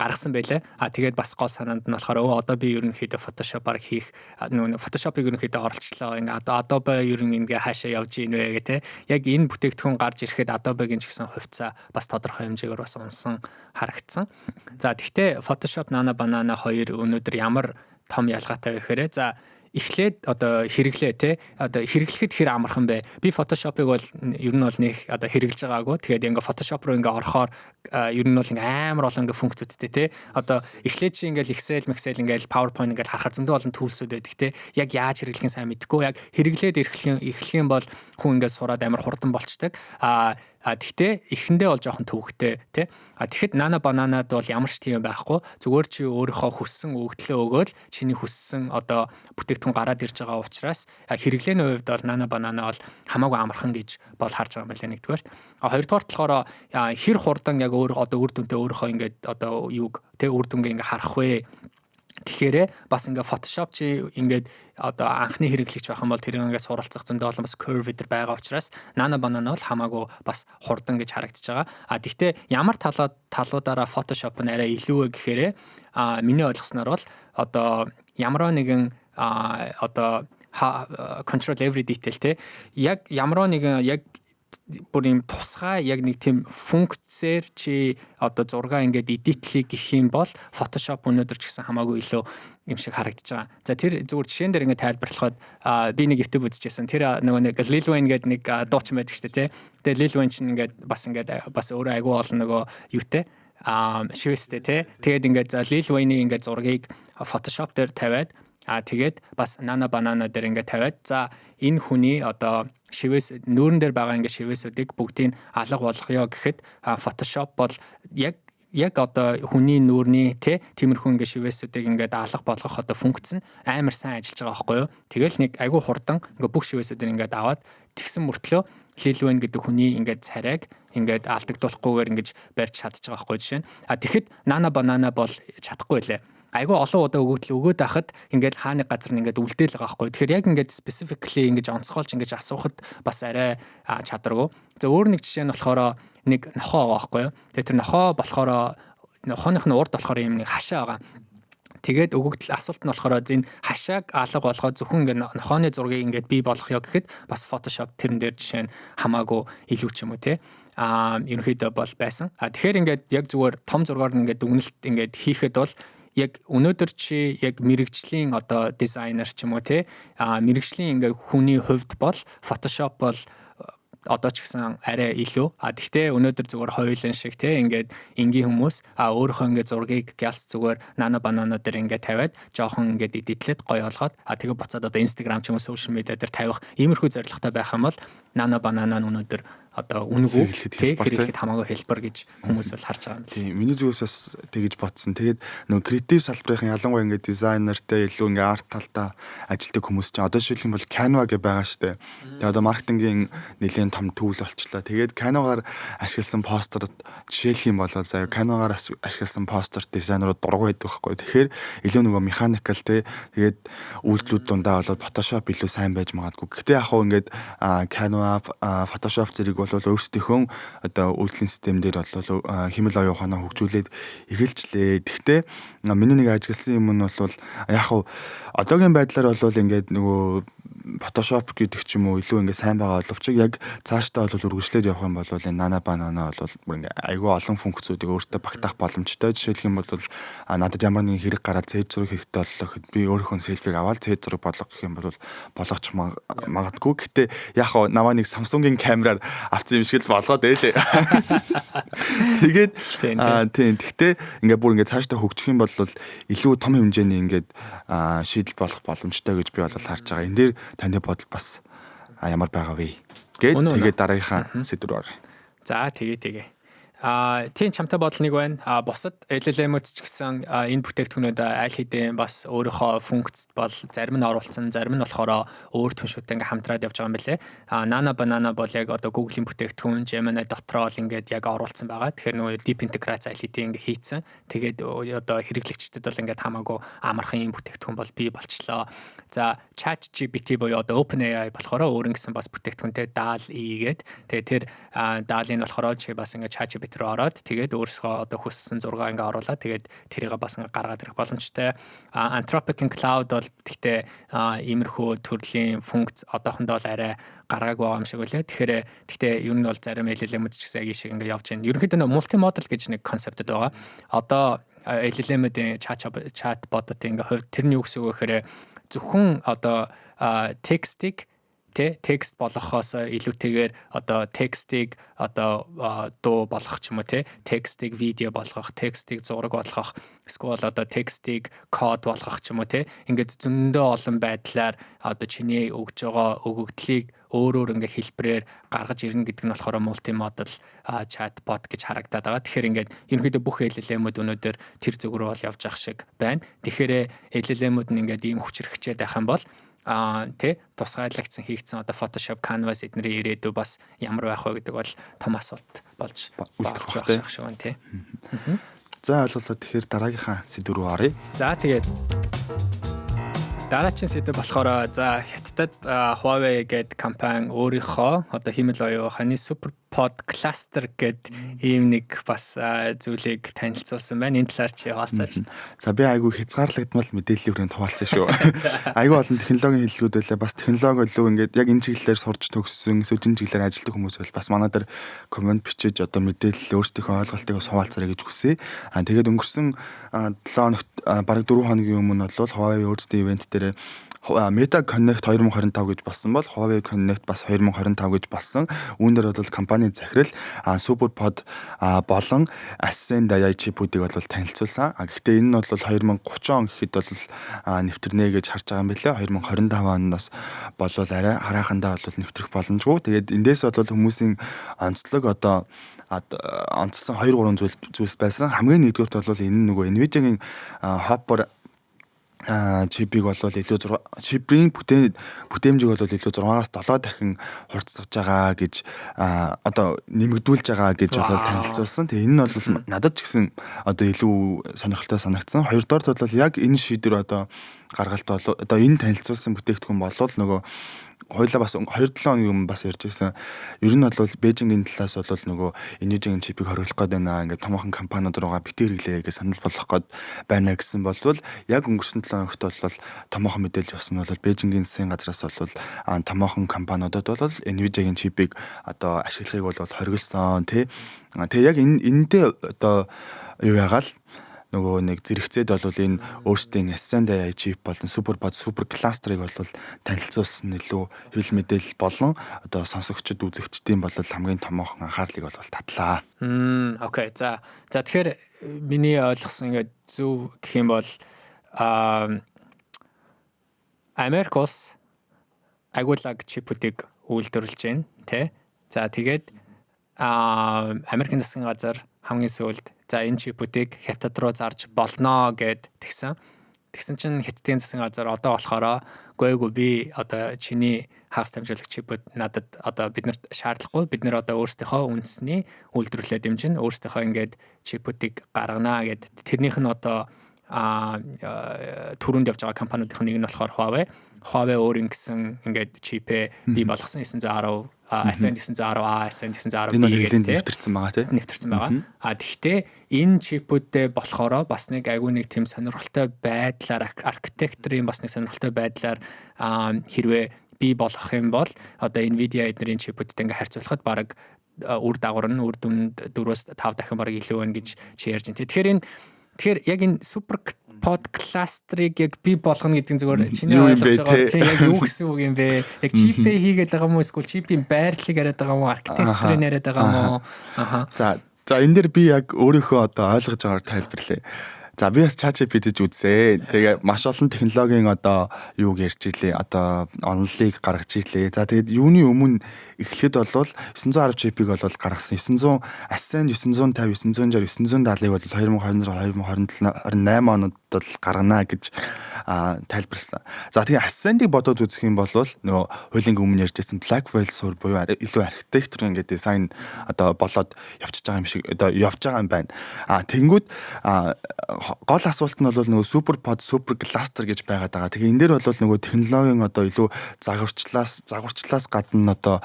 гаргасан байлаа. Тэгээд бас гол санаанд нь болохоор одоо би ерөнхийдөө Photoshop-аар хийх нөгөө Photoshop-ыг ерөнхийдөө оролцлоо. Ингээ Adobe ерөн ингээ хаашаа явж ийн вэ гэх те. Яг энэ бүтээгдэхүүн гарч ирэхэд Adobe-гийн ч гэсэн хувьцаа бас тодорхой хэмжээгээр бас унсан харагдсан. За тэгтээ Photoshop Nana Banana хоёр өнөөдөр ямар том ялгаатай вэ гэхээр эхлээд одоо хэрэглээ те одоо хэрэглэхэд хэр амархан бэ? Би Photoshop-ыг бол ер нь бол нэг одоо хэрэглэж байгаагүй. Тэгээд ингээ Photoshop руу ингээ орохоор ер нь бол ингээ амар олон ингээ функцүүдтэй те одоо эхлээд чи ингээл Excel ингээл PowerPoint ингээл харахаар зөндөө олон төлсүүд байдаг те яг яаж хэрэглэх нь сайн мэдэхгүй яг хэрэглээд эхлэх юм бол хүн ингээ сураад амар хурдан болчдаг. Тэгтээ эхэндээ бол жоохон төвөгтэй тий. Тэгэхэд Nana Banana-д бол ямар ч тийм байхгүй. Зүгээр чи өөрийнхөө хүссэн өгдлөө өгөөл чиний хүссэн одоо бүтээгдэхүүн гараад ирж байгаа учраас хэрэглээний хувьд бол Nana Banana бол хамаагүй амархан гэж бол харж байгаа юм байна нэгдүгээр. Хоёрдугаар болохоор хэр хурдан яг одоо үр дүнтэй өөрийнхөө ингээд одоо юуг тий үр дүнгээ ингээ харах вэ? Тэгэхээр бас ингээ Photoshop чи ингээд одоо анхны хэрэглэгч байх юм бол тэр ингээ суралцах зөндөө олон бас curve дээр байгаа учраас Nana Banana бол хамаагүй бас хурдан гэж харагдаж байгаа. Тэгтээ ямар талуудаараа Photoshop нь арай илүү вэ гэхээр миний ойлгосноор бол одоо ямар нэгэн одоо control every detail те яг ямар нэгэн яг бүр юм тусгай яг нэг тийм функцээр чи одоо зургаа ингээд эдитлийг гэх юм бол Photoshop өнөөдөр ч гэсэн хамаагүй илүү юм шиг харагдаж байгаа. За тэр зүгээр жишээн дээр ингээд тайлбарлахад би нэг YouTube үзчихсэн. Тэр нөгөө нэг Lil Wayne гэдэг нэг дуучин байдаг шүү дээ тий. Тэгээ Lil Wayne чинь ингээд бас өөрөө айгүй олон нөгөө юутэй шивэстэй тий. Тэгээд ингээд Lil Wayne-ийн ингээд зургийг Photoshop дээр тавиад тэгээд бас Nana Banana дээр ингээд тавиад за энэ хүний одоо шивэс нүүрэн дээр байгаа ингээд шивэсүүдийг бүгдийг алга болгоё гэхэд Photoshop бол яг одоо хүний нүүрний тиймэрхүү ингээд шивэсүүдийг ингээд алга болгох одоо функц нь амар сайн ажиллаж байгаа байхгүй юу. Тэгэл нэг айгүй хурдан ингээд бүх шивэсүүдийг ингээд аваад тэгсэн мөртлөө Lil Wayne гэдэг хүний ингээд царайг ингээд алдагдуулахгүйгээр ингээд барьж чадчих байгаа байхгүй жишээ нь. Тэгэхэд Nana Banana бол чадахгүй лээ. Айгүй олон удаа өгөөд байхад ингээд хааны газар нь ингээд үлдээл байгаа байхгүй. Тэгэхээр яг ингээд specifically ингээд онцгойлж ингээд асуухад бас арай чадваргүй. За өөр нэг жишээ нь болохоор нэг нохоо байгаа байхгүй. Тэгээ тэр нохоо болохоор нохооных нь урд болохоор юм нэг хашаа байгаа. Тэгээд өгөгдөл асуулт нь болохоор энэ хашааг алга болгоод зөвхөн ингээд нохооны зургийг ингээд бий болгоё гэхэд бас Photoshop тэрэн дээр жишээ нь хамаагүй илүү ч юм уу те. Ерөнхийдөө бол байсан. Тэгэхээр ингээд яг зүгээр том зургаар нь ингээд дүгнэлт ингээд хийхэд бол яг өнөөдөр чи яг мэрэгжлийн одоо дизайнер ч юм уу те мэрэгжлийн ингээ хүний хувьд бол Photoshop бол одоо ч гэсэн арай илүү. Гэхдээ өнөөдөр зүгээр хоёулын шиг те ингээд энгийн хүмүүс өөрийнхөө ингээ зургийг галс зүгээр Nana Banana дээр ингээ тавиад жоохон ингээ эдитлээд гоё болгоод тэгээ буцаад одоо Instagram ч юм уу social media дээр тавих иймэрхүү зорилготой байх юм бол Nana Banana нь өнөөдөр одоо үнэгүй хэрэглэхэд хэрэглэхэд хамаагүй хэлбэр гэж хүмүүс бол харж байгаа юм. Тийм миний зүгээс бас тэгэж бодсон. Тэгээд нөгөө креатив салбарын ялангуяа ингээд дизайнертэй илүү ингээд арт талдаа ажилладаг хүмүүс чинь одоо жишээлх юм бол Canva гэж байгаа шүү дээ. Тэгээд одоо маркетингийн нэлээд том түүл болчлаа. Тэгээд Canva-гаар ашигласан постерд жишээлх юм бол заяа Canva-гаар ашигласан постер дизайнерууд дургу байдаг байхгүй. Тэгэхээр илүү нөгөө механикал тэгээд үйлдэлүүд дундаа болоод Photoshop илүү сайн байж магадгүй. Гэхдээ яг хөө ингээд Canva, Photoshop зэрэг бол өөрсдийнхөө одоо үйлдлийн систем дээр бол хэмэл оюун ухаанаа хөгжүүлээд эхэлжлээ. Гэхдээ миний нэг ажигласан юм нь бол яг хөө одоогийн байдлаар бол ингээд нөгөө Photoshop гэдэг ч юм уу илүү ингээд сайн байгаа боловч яг цаашдаа бол үргэлжлээд явах юм бол энэ Nana Banana бол бүр ингээд айгүй олон функцүүдийг өөртөө багтаах боломжтой. Жишээлх юм бол надад ямар нэгэн хэрэг гараад Z зураг хэрэгтэй боллоо гэхэд би өөрийнхөө селфиг аваад Z зураг болгох гэх юм бол болгоч магадгүй. Гэтэ яг хоо наваа нэг Samsung-ийн камераар авсан юм шиг л болгоод байлээ. Тэгээд тийм. Гэхдээ ингээд бүр ингээд цаашдаа хөгжих юм бол илүү том хэмжээний ингээд шийдэл болох боломжтой гэж би бол харж байгаа. Энэ дээр таны бодол бас ямар байгаа вэ? Тэгээд дараагийнхаа сэдв рүү оръё. За тэгээ. Тийм чамтай бодол нэг байна. Бусад LLM-д ч гэсэн энэ бүтээгдэхүүнүүд аль хэдийн бас өөрийнхөө функцд бол зарим нь оруулсан, зарим нь болохоор өөр түншүүтэй ингээм хамтраад явж байгаа юм билэ. Nana Banana бол яг одоо Google-ийн бүтээгдэхүүн Gemini дотроо л ингээд яг оруулсан байгаа. Тэгэхээр нөгөө deep integrace аль хэдийн ингээд хийцэн. Тэгээд одоо хэрэглэгчдэд бол ингээд хамаагүй амархан юм бүтээгдэхүүн бол бий болчлоо. За ChatGPT буюу одоо OpenAI болохоор өөр ингэсэн бас бүтээгдэхүүнтэй DALL-E гээд тэгээд тэр DALL-E нь болохоор чи бас ингээд ChatGPT рүү ороод тэгээд өөрсгөө одоо хүссэн зургаа ингээ оруулаад тэгээд тэрийг бас ингээ гаргаад ирэх боломжтой. Anthropic Cloud бол гэхдээ иймэрхүү төрлийн функц одоохондоо бол арай гаргаагүй байгаа юм шиг үлээ. Тэгэхээр гэхдээ ер нь бол зарим LLM-д ч гэсэн яг шиг ингээ явж байна. Ерөнхийдөө multi-model гэж нэг концептэд байгаа. Одоо LLM-ийн chatbot-ын ингээ хувьд тэрний юу гэсэн үг гэхээр зөвхөн одоо текстийг текст болгохоос илүүтэйгээр одоо текстийг одоо дуу болгох ч юм уу текстийг видео болгох, текстийг зураг болгох, эсвэл одоо текстийг код болгох ч юм уу ингээд зөндөө олон байдлаар одоо чиний өгж байгаа өгөгдлийг өөрөөр ингээ хэлбэрээр гаргаж ирнэ гэдэг нь болохоор multi-model chatbot гэж харагдаад байгаа. Тэгэхээр ингээд ерөнхийдөө бүх LLM-үүд өнөөдөр тэр зүг рүү бол явж ах шиг байна. Тэгэхээр LLM-үүд нь ингээд ийм хүчрхчээд байх юм бол тусгайлагдсан хийгдсэн одоо Photoshop, Canvas эднэрийн ирээдүй бас ямар байх вэ гэдэг бол том асуулт болж үлдэх байх шиг байна тий. За ойлголоо тэгэхээр дараагийнхаа сэдв рүү оръё. За тэгээд дараагийн сэдв болохоор за хятадд Huawei гэдэг компани өөрийнхөө одоо хэмэл оюун ухааны SuperPod cluster гэдэг ийм нэг бас зүйлийг танилцуулсан байна. Энэ талаар чи хаалцаач. За би айгүй хязгаарлагдмал мэдээллийн хүрээнд хуваалцсан шүү. Айгүй олон технологийн хэллүүд байлаа. Бас технологи илүү ингээд яг энэ чиглэлээр сурч төгссөн, эсвэл энэ чиглэлээр ажилладаг хүмүүс бол бас манай дээр комент бичиж одоо мэдээлэл өөрсдийнхөө ойлголтыг хуваалцаарай гэж хүсье. Тэгээд өнгөрсөн 7 хоногт бараг 4 хоногийн өмнө бол Huawei өөрсдийн ивент дээр Meta Connect 2025 гэж болсон бол Huawei Connect бас 2025 гэж болсон. Үүн дээр бол компани захирал SuperPod болон Ascend AI чипүүдийг бол танилцуулсан. Гэхдээ энэ нь бол 2030 он гэхэд бол нэвтрнэ гэж харж байгаа юм билээ. 2025 оноос бол арай харахандаа бол нэвтрэх боломжгүй. Тэгээд эндээс бол хүмүүсийн онцлог одоо онцлсан 2-3 зүйлс байсан. Хамгийн нэгдүгürt бол энэ нөгөө Nvidia-гийн Hopper чипийг бол илүү чипийн бүтээмжийг бол илүү 6-аас 7 дахин хурцсаж байгаа гэж одоо нэмэгдүүлж байгаа гэж бол танилцуулсан. Тэгээ энэ нь бол надад ч гэсэн одоо илүү сонирхолтой санагдсан. Хоёрдугаар бол яг энэ шийдвэр одоо гаргалт бол одоо энэ танилцуулсан бүтээгдэхүүн бол нөгөө хоёлаа бас 2-7 хоногийн өмнө бас ярьж байсан. Ер нь бол Бээжингийн талаас бол нөгөө Nvidia-гийн чипийг хоригдох гээд байна. Ингээд томоохон компаниуд руугаа битээ хэрэглэе гэж санал болгох гээд байна гэсэн болвол яг өнгөрсөн 7 хоногт бол томоохон мэдээлэл явсан нь бол Бээжингийн засгийн газраас бол томоохон компаниудад бол Nvidia-гийн чипийг одоо ашиглахыг бол хоригдсан тий. Тэгээ яг энэндээ одоо юу яагаал нөгөө нэг зэрэгцээд бол энэ өөрсдийн Ascend AI chip болон SuperPod Super Cluster-ыг бол танилцуулсан илүү хэл мэдээлэл болон одоо сонсогчдод үзэгчдийн бол хамгийн томоохон анхаарлыг бол татлаа. Окей. За тэгэхээр миний ойлгосон ингээд зөв гэх юм бол Америк улс агуулаг чипүүдийг үйлдвэрлэж байна тий. За тэгээд Америкийн засгийн газар хамгийн сүүлд за энэ чипүүдийг хятад руу зарж болно гэд тэгсэн. Тэгсэн чинь хятадын засгийн газар одоо болохоро гойгүй би одоо чиний хагас дамжуулагч чипүүд надад одоо биднэрт шаардлагагүй. Бид нэр одоо өөрсдийнхөө үндэсний үйлдвэрлэлээ дэмжин өөрсдийнхөө ингээд чипүүдийг гаргана гэд тэрнийх нь одоо түрүүнд явж байгаа компаниудын нэг нь болохоор Huawei өөр ингэсэн ингээд чипээ бий болгосон 910 ASN 910A, ASN 910B гэдэг нэвтэрсэн байгаа тийм. Нэвтэрсэн байгаа. Тэгэхдээ энэ чипүүдтэй болохоро бас нэг айгүй нэг тийм сонирхолтой байдлаар архитектурын бас нэг сонирхолтой байдлаар хэрвээ бий болгох юм бол одоо Nvidia эднэрийн чипүүдтэй ингээ харьцуулахад баг үр дагавар нь үр дүнд 4-5 дахин баг илүү байна гэж чи ярьж байна. Тэгэхээр яг энэ супер под кластерыг яг бий болгоно гэдэг нь зүгээр чиний ойлгож байгаа тийм яг юу гэсэн үг юм бэ? Яг чипээ хийгээд байгаа юм уу? Эсвэл чипийн байрлалыг яриад байгаа юм уу? Архитектурыг яриад байгаа юм уу? За энэ дээр би яг өөрийнхөө одоо ойлгож байгаагаар тайлбарлая. За би бас ChatGPT-д үзээ. Тэгээ маш олон технологийн одоо юуг ярьж илээ. Одоо онлыг гаргаж илээ. За тэгээд юуны өмнө эхлэхэд бол 910 чипийг бол гаргасан. 900 ASN 950, 960, 970-ыг бол 2026, 2027 онод гаргана гэж тайлбарласан. За тэгээ ASN-ыг бодоод үзэх юм бол нөгөө хуулийн өмнө ярьжсэн Blackwell суурь буюу илүү архитектурын ингээд дизайн одоо болоод явчихж байгаа юм шиг одоо явж байгаа юм байна. Тэнгүүд гол асуулт нь бол нөгөө супер под супер кластер гэж байгаад байгаа. Тэгээ энэ дээр бол нөгөө технологийн одоо илүү загварчлаас гадна одоо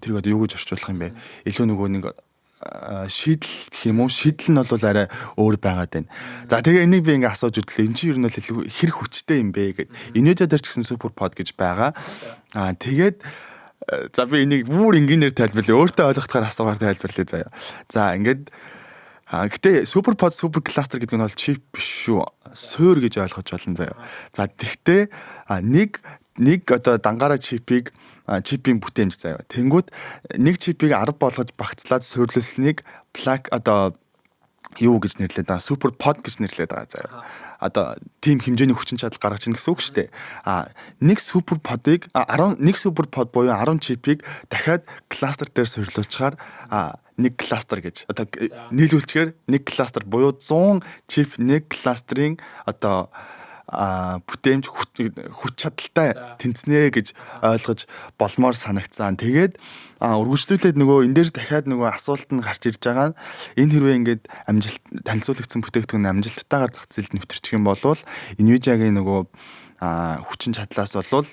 тэр одоо юу гэж орчуулах юм бэ? Илүү нөгөө нэг шийдэл гэх юм уу? Шийдэл нь бол арай өөр байгаад байна. За тэгээ энийг би ингээ асууж үтлээ. Энд чинь ер нь бол илүү хэрэг хүчтэй юм бэ гэд. Nvidia дээр ч гэсэн супер под гэж байгаа. Тэгээд за би энийг бүр энгийнээр тайлбарлая. Өөртөө ойлгохоор асуугаар тайлбарлая заяа. За ингээд гэтээ супер под супер кластер гэдэг нь бол чип биш шүү. Суурь гэж ойлгож болно заяа. За тэгтээ нэг одоо дангаараа чипийн бүтээмж заяа. Тэнгүүд нэг чипийг 10 болгож багцлаад суйрлуулсныг плаг одоо юу гэж нэрлэдэг байгаа. Супер под гэж нэрлэдэг байгаа заяа. Одоо тийм хэмжээний хүчин чадал гаргаж ийн гэсэн үг шүү дээ. Нэг супер подыг 11 супер под буюу 10 чипийг дахиад кластер дээр суйрлуулчихаар нэг кластер гэж одоо нийлүүлчихээр нэг кластер буюу 100 чип нэг кластерын одоо бүтээмж хүч чадалтай тэнцнэ гэж ойлгож болмоор санагцсан. Тэгээд үргэлжлүүлээд нөгөө энэ дээр дахиад нөгөө асуулт нь гарч ирж байгаа нь энэ хэрвээ ингээд амжилт танилцуулагдсан бүтээгдэхүүн амжилттайгаар зах зээлд нэвтэрчих юм бол Nvidia-гийн нөгөө хүчин чадлаас бол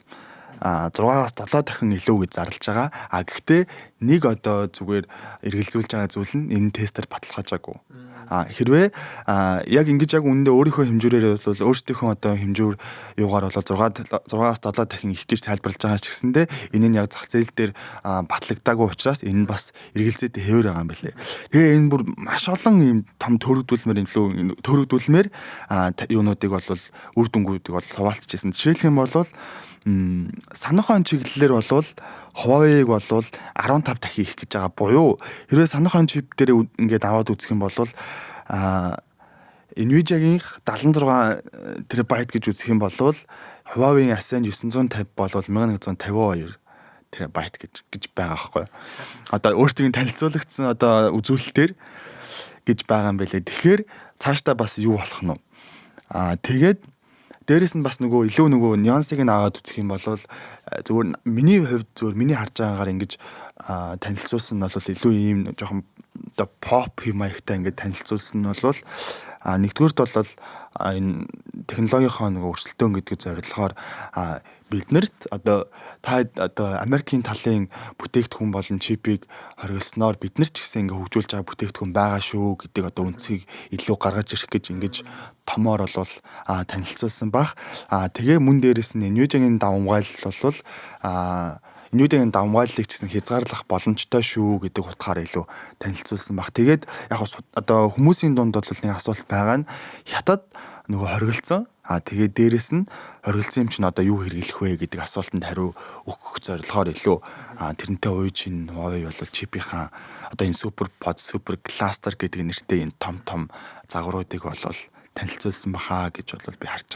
6-аас 7 дахин илүү гэж зарлж байгаа. Гэхдээ нэг одоо зүгээр эргэлзүүлж байгаа зүйл нь энэ тестээр баталгаажаагүй. Хэрвээ яг ингэж яг үнэндээ өөрийнхөө хэмжүүрээр бол өөрсдийнхөө одоо хэмжүүр юугаар бол 6-аас 7 дахин их гэж тайлбарлаж байгаа ч гэсэндээ энэ нь яг зах зээл дээр батлагдаагүй учраас энэ бас эргэлзээтэй хэвээр байгаа юм билээ. Тэгээ энэ бүр маш олон юм том төрөгдүүлмээр юунуудыг бол үр дүнгуудыг бол хуваалцчихсан. Жишээлх юм бол санаахон чиглэлээр бол Huawei-г бол 15 дахин их гэж байгаа буюу хэрвээ санаахон чип дээр ингээд аваад үзэх юм бол Nvidia-гийн 76 терабайт гэж үзэх юм бол Huawei-ийн ASN 950 бол 1152 терабайт гэж байгаа байхгүй. Одоо өөрсдийн танилцуулагдсан одоо үзүүлэлтээр гэж байгаа юм байлээ. Тэгэхээр цаашдаа бас юу болох нь вэ? Тэгээд дээрэс нь бас илүү нюансыг нь аваад үзэх юм бол зүгээр миний хувьд зүгээр миний харж байгаагаар ингэж танилцуулсан нь бол илүү ийм жоохон оо pop юм аягтай ингэж танилцуулсан нь бол нэгдүгürt бол энэ технологийнхоо өрсөлдөөн гэдгийг зориулахаар биднэрт одоо та одоо Америкийн талын бүтээгдэхүүн болон чипийг хоригдсноор бид нар ч гэсэн ингээ хөгжүүлж байгаа бүтээгдэхүүн байгаа шүү гэдэг одоо үндсийг илүү гаргаж ирэх гэж ингэж томоор бол танилцуулсан баг. Тэгээ мөн дээрээс нь Nvidia-гийн давамгайл бол Nvidia-гийн давамгайллыг ч гэсэн хязгаарлах боломжтой шүү гэдэг утгаар илүү танилцуулсан баг. Тэгээд яг одоо хүмүүсийн дунд бол нэг асуулт байгаа нь хятад хоригдсан. Тэгээд дээрэс нь хоригдсан юм чинь одоо юу хэрэглэх вэ гэдэг асуултанд хариу өгөх зорилгоор илүү тэрнтэй ууж ин Huawei бол чипийнхаа одоо энэ супер под супер кластер гэдэг нэртэй энэ том загваруудыг бол танилцуулсан баха гэж бол би харж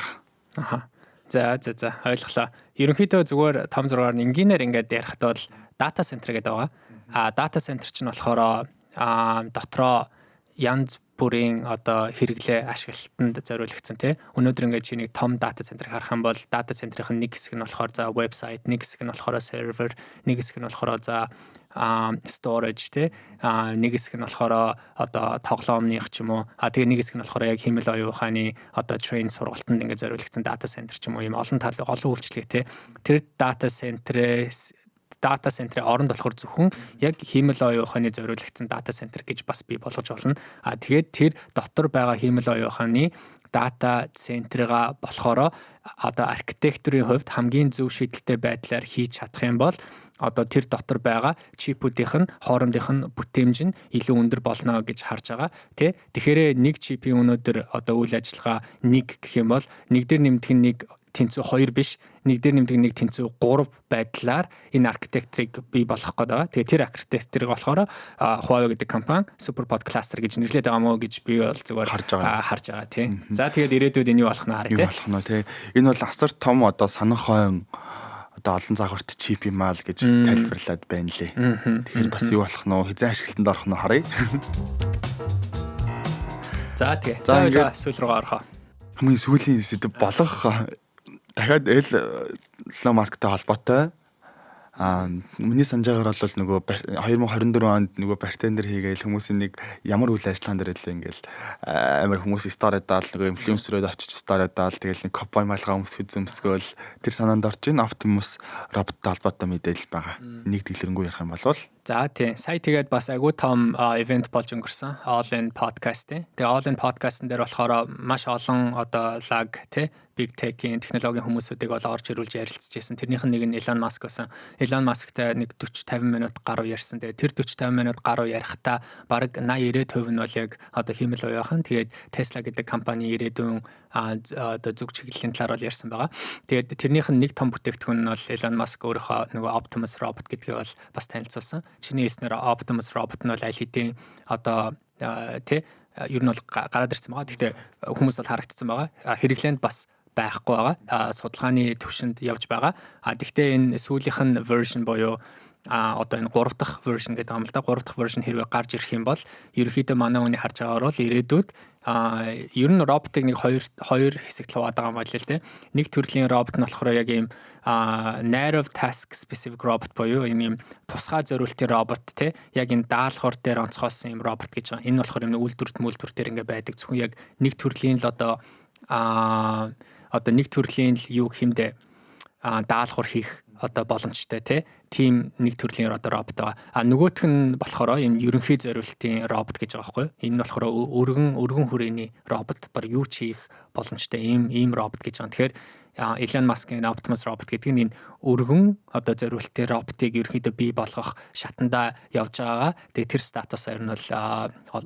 байгаа. За ойлголоо. Ерөнхийдөө зүгээр том зургаар энгийнээр ингээд ярихад бол data center гэдэг байгаа. Data center чинь болохоор дотроо янз бүрийн одоо хэрэглээ ашиглалтанд зориулагдсан тий. Өнөөдөр ингээд чи нэг том data center харах юм бол data center-ын нэг хэсэг нь болохоор за вебсайт, нэг хэсэг нь болохоор сервер, нэг хэсэг нь болохоор за storage тий. Нэг хэсэг нь болохоор одоо тоглоомных ч юм уу. Тэгээ нэг хэсэг нь болохоор яг хэмэл оюун ухааны одоо train сургалтанд ингээд зориулагдсан data center ч юм уу юм олон үйлчлэг тий. Тэр data center-ийн оронд болохоор зөвхөн яг хиймэл оюун ухааны зориулагдсан data center гэж бас бий болгож болно. Тэгээд тэр дотор байгаа хиймэл оюун ухааны data center-га болохоор одоо архитектурын хувьд хамгийн зөв шийдэлтэй байдлаар хийж чадах юм бол одоо тэр дотор байгаа чипүүдийн хоорондынх нь бүтээмж нь илүү өндөр болно гэж харж байгаа. Тэгэхээр нэг чипийн өнөөдөр одоо үйл ажиллагаа 1 гэх юм бол нэг дээр нэмдэг нь 1 тэнцүү 2 биш, нэг дээр нэмдэг 1 тэнцүү 3 байдлаар энэ архитектурыг бий болгох гэдэг. Тэгээ тэр архитектурыг болохоор Huawei гэдэг компани SuperPod Cluster гэж нэрлэдэг байгаа мó гэж би бол зүгээр харж байгаа тий. За тэгээд ирээдүйд энэ юу болох нь харъя тий. Юу болох нь тий. Энэ бол асар том одоо санахойн одоо олон загварт чип юм аа л гэж тайлбарлаад байна лээ. Тэгэхээр бас юу болох нь хизээ ашиглалтанд орох нь харъя. За тэгээ. За ингээд сүүл рүү орохоо. Хамгийн сүүлийн сэдв болох дахиад Elon Musk-тай холбоотой миний санджаагаар бол нөгөө 2024 онд нөгөө бартендер хийгээл хүмүүсийн нэг ямар үйл ажиллагаан дээр илүү ингээл амар хүмүүс стори даал нөгөө инфлюенсерүүд очиж стори даал тэгэл нэг копи малгай хүмүүс үзэмсгөөл тэр санаанд орж ийн Optimus роботтой холбоотой мэдээлэл байгаа. Нэг дэлгэрэнгүй ярих юм бол за тийм сая тэгээд бас агуу том ивент болж өнгөрсөн All In podcast тий. Тэгээ All In podcast-ын дээр болохоор маш олон одоо lag тий big tech-ийн технологийн хүмүүсүүдийг бол орж ирүүлж ярилцж байсан. Тэрнийх нь нэг нь Elon Musk байсан. Elon Musk-тай нэг 40-50 минут гаруй ярьсан. Тэгээ тэр 40-50 минут гаруй ярихдаа бараг 80-90% нь бол яг одоо хиймэл оюухан. Тэгээд Tesla гэдэг компани ирээдүйн одоо зүг чиглэлийн талаар бол ярьсан байгаа. Тэгээд тэрнийх нь нэг том бүтээгдэхүүн нь бол Elon Musk өөрийнхөө нөгөө Optimus robot гэдгийг бол бас танилцуулсан. Чиний хэлснээр Optimus robot нь бол аль хэдийн одоо тий ер нь бол гараад ирсэн байгаа. Гэхдээ хүмүүс бол харагдсан байгаа. Хэрэглээнд бас байхгүй байгаа. Судалгааны түвшинд явж байгаа. Гэхдээ энэ сүүлийнх нь version буюу одоо энэ 3 дахь version гэдэг юм л да. 3 дахь version хэрвээ гарч ирэх юм бол ерөнхийдөө манай хүний харж байгаагаар бол ирээдүйд ер нь роботыг нэг хоёр хэсэгт хуваад байгаа юм байна л дээ. Нэг төрлийн робот нь болохоор яг ийм narrow task specific robot буюу ийм тусгай зориултын робот те яг энэ даалгавар дээр онцгойсон ийм робот гэж байгаа. Энэ болохоор ийм үйлдвэр дээр ингээ байдаг. Зөвхөн яг нэг төрлийн л одоо нэг төрлийн л юу гэмдэ даалгавар хийх одоо боломжтой тийм нэг төрлийн одоо робот байгаа. Нөгөөх нь болохоор энэ ерөнхий зориултын робот гэж байгаа байхгүй юу? Энэ нь болохоор өргөн хүрээний робот, баг юу ч хийх боломжтой ийм робот гэж байгаа. Тэгэхээр Elon Musk-ийн Optimus robot гэдэг нь энэ өргөн одоо зориултын роботыг ерөнхийдөө бий болгох шатанда явж байгаа. Тэгээ тэр статусаар нь бол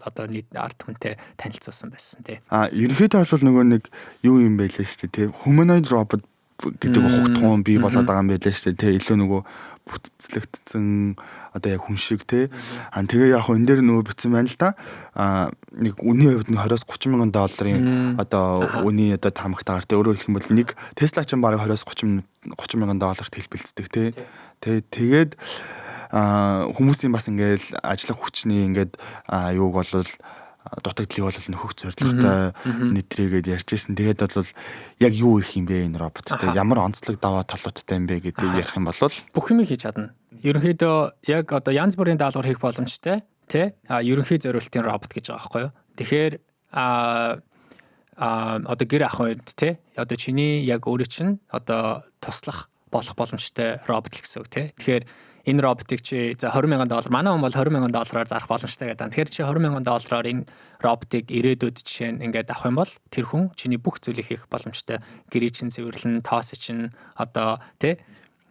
одоо нийт ард түмэнтэй танилцуулсан байсан тий. Ерөнхийдөө бол нөгөө нэг юу юм бэ лээ шүү дээ тий. Humanoid robot гэдэг хугтгуун бий болоод байгаа юм байлаа шүү дээ тий. Илүү нөгөө бүтцлэгдсэн одоо яг хүн шиг тий. Тэгээ яг энэ дээр нөгөө бичсэн байна л да. Нэг үнийн хувьд нэг 20-30 мянган долларын одоо үний одоо таамагтайгаар тий. Өөрөөр хэлэх юм бол нэг Tesla ч бараг 20-30 мянган долларт хэлбэлцдэг тий. Тэгээд хүмүүсийн бас ингээл ажиллах хүчний ингээд юуг болвол дутагдлыг бол нөхөх зорилготой нэтрийгээд ярьж ирсэн. Тэгээд бол яг юу их юм бэ энэ роботтэй? Ямар онцлог даваа талуудтай юм бэ гэдгийг ярих юм бол бүх юм хийж чадна. Ерөнхийдөө яг одоо янз бүрийн даалгавар хийх боломжтой тий. Ерөнхий зориултын робот гэж байгаа байхгүй юу? Тэгэхээр одоо гэр ах үед тий. Одоо чиний яг өөрөө чинь одоо туслах болох боломжтой робот л гэсэн үг тий. Тэгэхээр энэ роботыг чи за $20,000 манай хүн бол $20,000 зарах боломжтой гэдэг. Тэгэхээр чи $20,000 энэ роботыг ирээдүйд жишээ нь ингээд авах юм бол тэр хүн чиний бүх зүйлийг хийх боломжтой. Гэрээ чин цэвэрлэн, тоос чин одоо тий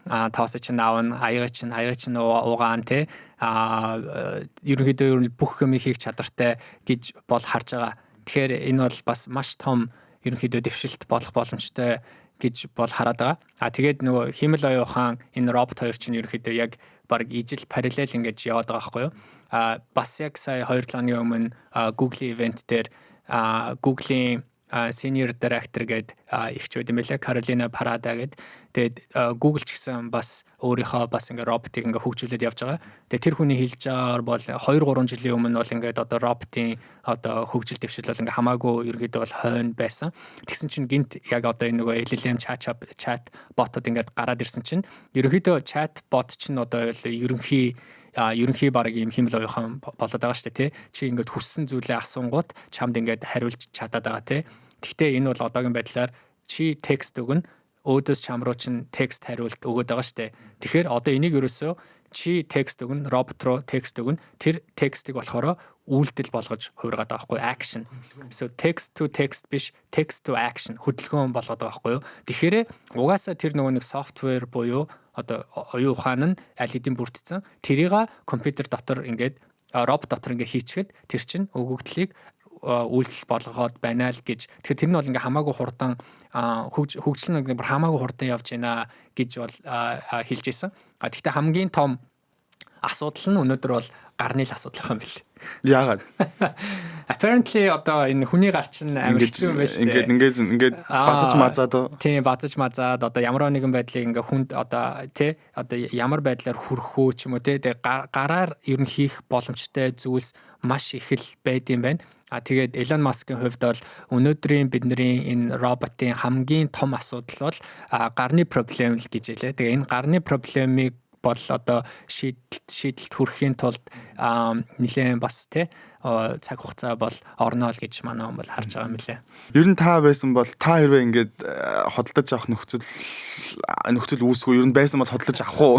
тоос чин аавн, аяга чин угаан тий ерөнхийдөө бүх юм хийх чадвартай гэж бол харж байгаа. Тэгэхээр энэ бол бас маш том ерөнхийдөө дэвшилт болох боломжтой гэж бол хараад байгаа. Тэгээд нөгөө хиймэл оюун ухаан энэ робот хоёр чинь ерөөхдөө яг баг ижил параллел ингэж яваад байгаа байхгүй юу? Бас яг сая 2 7 өдрийн өмнө Google event дээр Google-ийн senior director гээд ихчүүд юм байлаа. Carolina Parada гээд. Тэгээд Google ч гэсэн бас өөрийнхөө бас ингээ роботыг ингээ хөгжүүлээд явж байгаа. Тэгээд тэр хүний хэлж байгаагаар бол 2-3 жилийн өмнө бол ингээд одоо роботын одоо хөгжил дэвшил бол ингээ хамаагүй ерөөдөө бол хойно байсан. Тэгсэн чинь гинт яг одоо энэ нөгөө LLM chat ботод ингээд гараад ирсэн чинь ерөөдөө chat bot чинь одоо ерөнхий баг юм химэл оюухан болоод байгаа шүү дээ тий. Чи ингээд хүссэн зүйлээ асуунгууд чамд ингээд хариулж чадаад байгаа тий. Гэхдээ энэ бол одоогийн байдлаар чи текст өгнө өөдөөс чам руу чин текст хариулт өгöd байгаа шүү дээ. Тэгэхээр одоо энийг ерөөсөө чи текст өгнө робот руу текст өгнө тэр текстийг болохоор үйлдэл болгож хувиргаад байгаа байхгүй action. So text to text биш text to action хөдөлгөөн болгоод байгаа байхгүй юу. Тэгэхээр угаасаа тэр нөгөө нэг software буюу одоо оюун ухаан нь аль хэдийн бүрдсэн. Тэрийг компьютер дотор ингээд робот дотор ингээд хийчихэд тэр чинь өгөгдлийг үйлдэл болгоод байна л гэж. Тэгэхээр тэр нь бол ингээ хамаагүй хурдан хөгжил нь ингээ хамаагүй хурдан явж байна гэж бол хэлж ийсэн. Гэхдээ хамгийн том асуудал нь өнөөдөр бол гарны л асуудал юм бэл. Яагаад? Apparently одоо энэ хүний гар чинь амар хэцүү юм байна шүү дээ. Ингээд базаж мазаад. Тийм базаж мазаад одоо ямар нэгэн байдлыг ингээ хүнд одоо тий одоо ямар байдлаар хүрхүү ч юм уу тий гараар ер нь хийх боломжтой зүйлс маш их л байд юм байна. Тэгээд Elon Musk-ийн хувьд бол өнөөдрийн бидний энэ роботын хамгийн том асуудал бол гарны проблем л гэж хэлээ. Тэгээ энэ гарны проблемыг бол одоо шийдэлт хүрэхийн тулд нэлээд бас тий цаг хугацаа бол орно л гэж манай хүн бол харж байгаа юм лээ. Ер нь та байсан бол та хэрвээ ингээд хөдөлж авах нөхцөл үүсгүй ер нь байсан бол хөдөлж авах уу?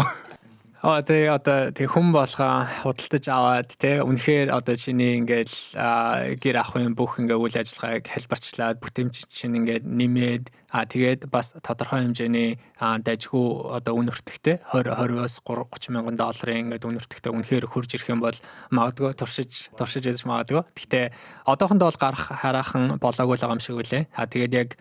Тэгээ хүн болгоо худалдаж аваад тий үнэхээр одоо чиний ингээл гэр ахын бүх ингээ үйл ажиллагааг хэлбэрчлээд бүтээмж чинь ингээд нэмээд тэгээд бас тодорхой хэмжээний дайггүй одоо үн өртөгтэй 20-оос 30 мянган долларын ингээд үн өртөгтэй үнэхээр хурж ирэх юм бол магадгүй туршиж яж магадгүй. Гэхдээ одоохондоо бол гарах хараахан болоогүй л байгаа юм шиг үлээ. Тэгээд яг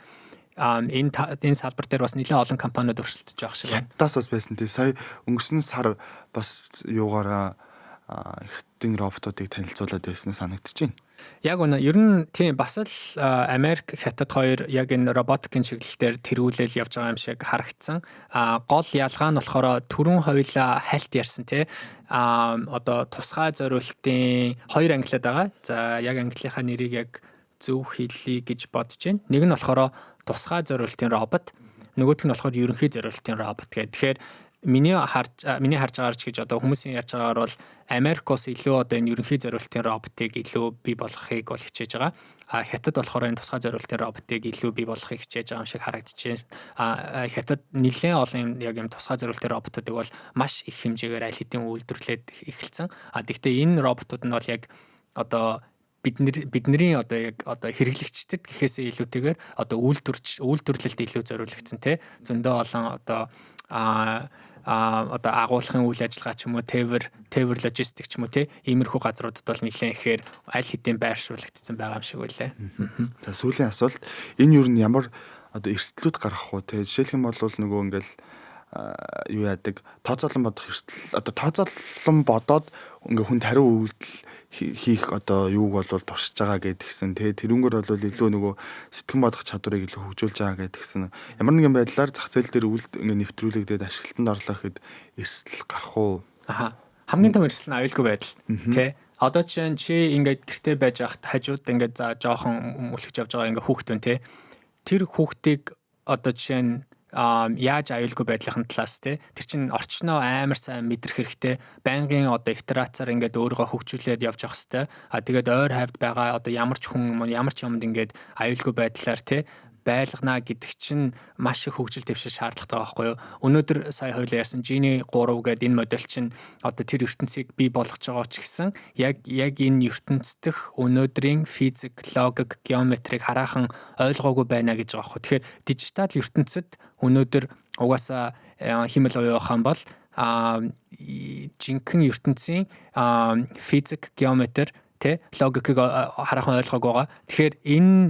энэ салбар дээр бас нэлээд олон компаниуд өрсөлдөж байгаа шиг байна. Хятадаас бас байсан тий. Сая өнгөрсөн сар бас юугаараа хятадын роботуудыг танилцуулаад байсан санагдчихээн. Яг үнэ ер нь тийм бас л Америк, Хятад хоёр яг энэ роботикийн чиглэлээр тэргүүлэл явж байгаа юм шиг харагдсан. Гол ялгаа нь болохоор түрүүн хоёлаа хальт ярьсан тий. Одоо тусгай зориултын хоёр ангилаад байгаа. За яг ангилынхаа нэрийг яг зөв хэлье гэж бодож байна. Нэг нь болохоор тусгай зориултын робот, нөгөөх нь болохоор ерөнхий зориултын робот гэх. Тэгэхээр миний харж байгаарч гэж одоо хүмүүсийн ярьж байгаагаар бол Америкос илүү одоо энэ ерөнхий зориултын роботыг илүү бий болгохыг бол хичээж байгаа. Хятад болохоор энэ тусгай зориултын роботыг илүү бий болгохыг хичээж байгаа юм шиг харагдаж байна. Хятад нэлээд олон яг юм тусгай зориултын роботуудыг бол маш их хэмжээгээр аль хэдийн үйлдвэрлээд эхэлсэн. Гэхдээ энэ роботууд нь бол яг одоо бидний одоо яг одоо хэрэглэгчдэд гэхээсээ илүүтэйгээр одоо үйлдвэрлэлд илүү зориулагдсан тий зөндөө олон одоо агуулгын үйл ажиллагаа ч юм уу Tever Logistics ч юм уу тий иймэрхүү газруудад бол нэлээд ихээр аль хэдийн байршуулагдсан байгаа юм шиг үлээ. За сүүлийн асуулт энэ юу нь ямар одоо эрсдлүүд гарах уу тий жишээлх юм бол нөгөө ингээл юу яадаг тооцоолон бодох эрсдэл одоо тооцоолон бодоод ингээ хүнд хариу үйлдэл хийх одоо юуг бол туршиж байгаа гэдгсэн тий тэрүүнгээр бол илүү нөгөө сэтгэн бодох чадварыг илүү хөгжүүлж байгаа гэдгсэн ямар нэгэн байдлаар зах зээл дээр ингээ нэвтрүүлэгдээд ашиглалтанд орлоо гэхэд эрсдэл гарах уу хамгийн том эрсдэл нь аюулгүй байдал тий одоо чи ингээд гэртээ байж ахт хажууд ингээд за жоохон мөлхөж явж байгаа ингээ хүүхдэн тий тэр хүүхдийг одоо жишээ нь яаж аюулгүй байдлын талаас тэр чинь орчноо амар сайн мэдрэх хэрэгтэй байнгын одоо итерацаар ингээд өөрийгөө хөгжүүлээд явж явах хэрэгтэй тэгээд ойр хавьд байгаа одоо ямар ч хүн ямар ч юмд ингээд аюулгүй байдлаар байлгана гэдэг чинь маш их хөгжил дэвшил шаардлагатай байгаа байхгүй юу. Өнөөдөр сая хоёлаа ярьсан Genie 3 гэдэг энэ модель чинь одоо тэр ертөнцийг бий болгож байгаа ч гэсэн яг энэ ертөнцийнх өнөөдрийн физик, логик, геометрийг хараахан ойлгоогүй байна гэж байгаа байхгүй. Тэгэхээр дижитал ертөнцид өнөөдөр угаасаа химэл оюун ухаан бол жинхэнэ ертөнцийн физик, геометр тэ логикийг хараахан ойлгоог байгаа. Тэгэхээр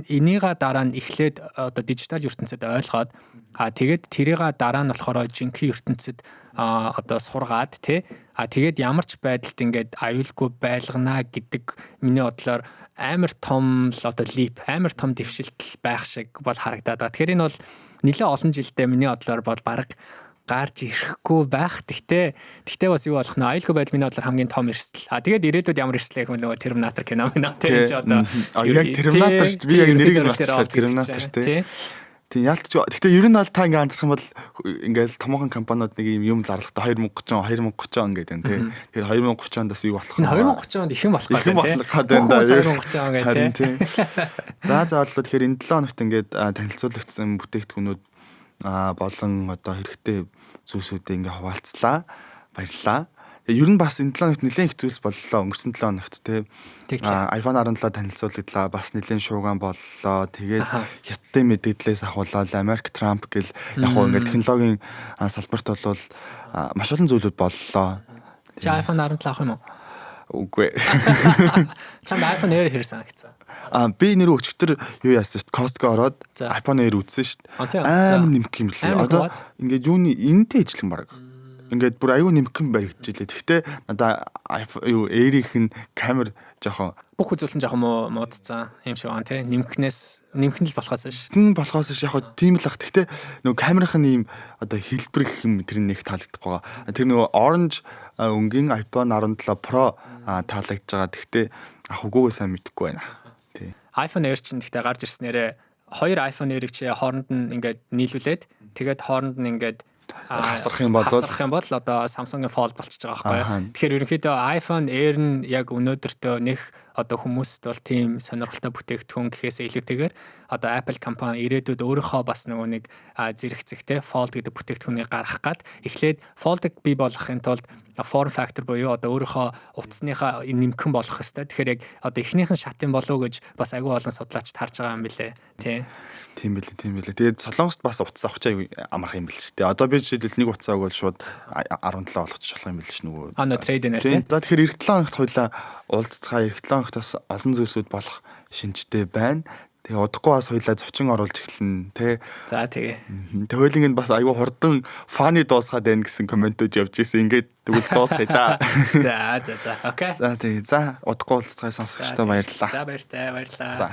энийга дараа нь эхлээд одоо дижитал ертөнцид ойлгоод тэгээд тэрийг дараа нь болохоор жинхэнэ ертөнцид одоо сургаад тэ тэгээд ямар ч байдалд ингээд аюулгүй байлгана гэдэг миний бодлоор амар том л одоо лип амар том дэвшилт байх шиг бол харагдаад байгаа. Тэгэхээр энэ бол нэлээд олон жилдээ миний бодлоор бол баг гарч ирэхгүй байх. Тэгтээ бас юу болох нь аюулгүй байдал миний бодлоор хамгийн том эрсдэл. Тэгээд ирээдүйд ямар эрсдэл гэх юм нөгөө Терминатор кино тэр ч одоо яг Терминатор би яг нэрийг батлаа Терминатор тий. Тийм яалтч. Гэхдээ ер нь бол та ингээ анзаарах юм бол ингээл томоохон компаниуд нэг юм зарлахтаа 2030 он гэдэг юм тий. Тэгэхээр 2030 онд бас юу болох вэ? 2030 онд их юм болох гэдэг тий. 2030 он гэдэг тий. За боллоо тэгэхээр энэ 7 хоногт ингээд танилцуулагдсан бүтээгдэхүүнүүд болон одоо хэрэгтэй зүйлсүүдээ ингээ хуваалцлаа. Баярлалаа. Ер нь бас энэ 7 хоногт нэлээд их зүйлс боллоо. Өнгөрсөн 7 хоногт тий. iPhone 17 танилцуулагдлаа. Бас нэлээд шууган боллоо. Тэгээд хятадын мэдээлэлээс ахуулаад Америк Трамп гэл яг хоо ингээ технологийн салбарт бол маш олон зүйлүүд боллоо. Чи iPhone 17 авах юм уу? Үгүй. Чамд iPhone Air хэрэг санагцсан. Би нэр өчтөр юу яасан шүү дээ. Costco ороод iPhone Air үзсэн шүү дээ. Амар нэмэх юм лээ. Одоо ингээд юуны энэтэй ижлэн баг. Ингээд бүр аюу нэмхэн баригдчихлээ. Гэхдээ надаа юу Air-ийнх нь камер жоохон бүх үзүүлэлт жоохон муудцсан юм шиг байна тий. Нэмхэн л болохоос биш. Болохоос биш яг хөө тийм л ах. Гэхдээ нөгөө камерын ийм одоо хэлбэр гэх юм тэр нэг таалагдахгүй байгаа. Тэр нөгөө orange өнгийн iPhone 17 Pro таалагдж байгаа. Гэхдээ ах үгүйгээ сайн мэдэхгүй байна. Тий. iPhone Air чинь гэхдээ гарч ирснээрээ хоёр iPhone Air-ийг чи хооронд нь ингээд нийлүүлээд тэгээд хооронд нь ингээд хавсрах юм бол одоо Samsung-ийн Fold болчихж байгаа байхгүй. Тэгэхээр ерөнхийдөө iPhone Air нь яг өнөөдөртөө нэх одоо хүмүүст бол тийм сонирхолтой бүтээгдэхүүн гэхээс илүүтэйгээр одоо Apple компани ирээдүйд өөрийнхөө бас нөгөө нэг зэрэгцэгтэй Fold гэдэг бүтээгдэхүүнийг гаргах гад эхлээд Fold-ыг бий болгохын тулд form factor буюу одоо өөрийнхөө утасныхаа нэмхэн болох хэвээр. Тэгэхээр яг одоо эхнийхэн шатын болов уу гэж бас агүй олон судлаачид харж байгаа юм билэ. Тийм билээ. Тэгээд Солонгост бас утас авах чаа амарх юм бэл ч тээ. Одоо би жишээлбэл нэг утас авах бол шууд 17 болгочих болох юм бэл ч нөгөө. Трейдер тийм. За тэгэхээр эх 7 хоногт хоёлаа уулзцгаа эх 7 хоногт бас олон зүйлсүүд болох шинжтэй байна. Тэгээ удахгүй бас хоёлаа зочин оруулж эхэлнэ тий. За тэгээ. Тэгэлинг нь бас аюу хурдан фаны дуусгаад байна гэсэн комментүүд явж ирсэн. Ингээд тэгвэл дуусгая да. За. Окей. За тэгээ. За удахгүй уулзцгаа сонсогчдоо баярлалаа. За баярлалаа. За.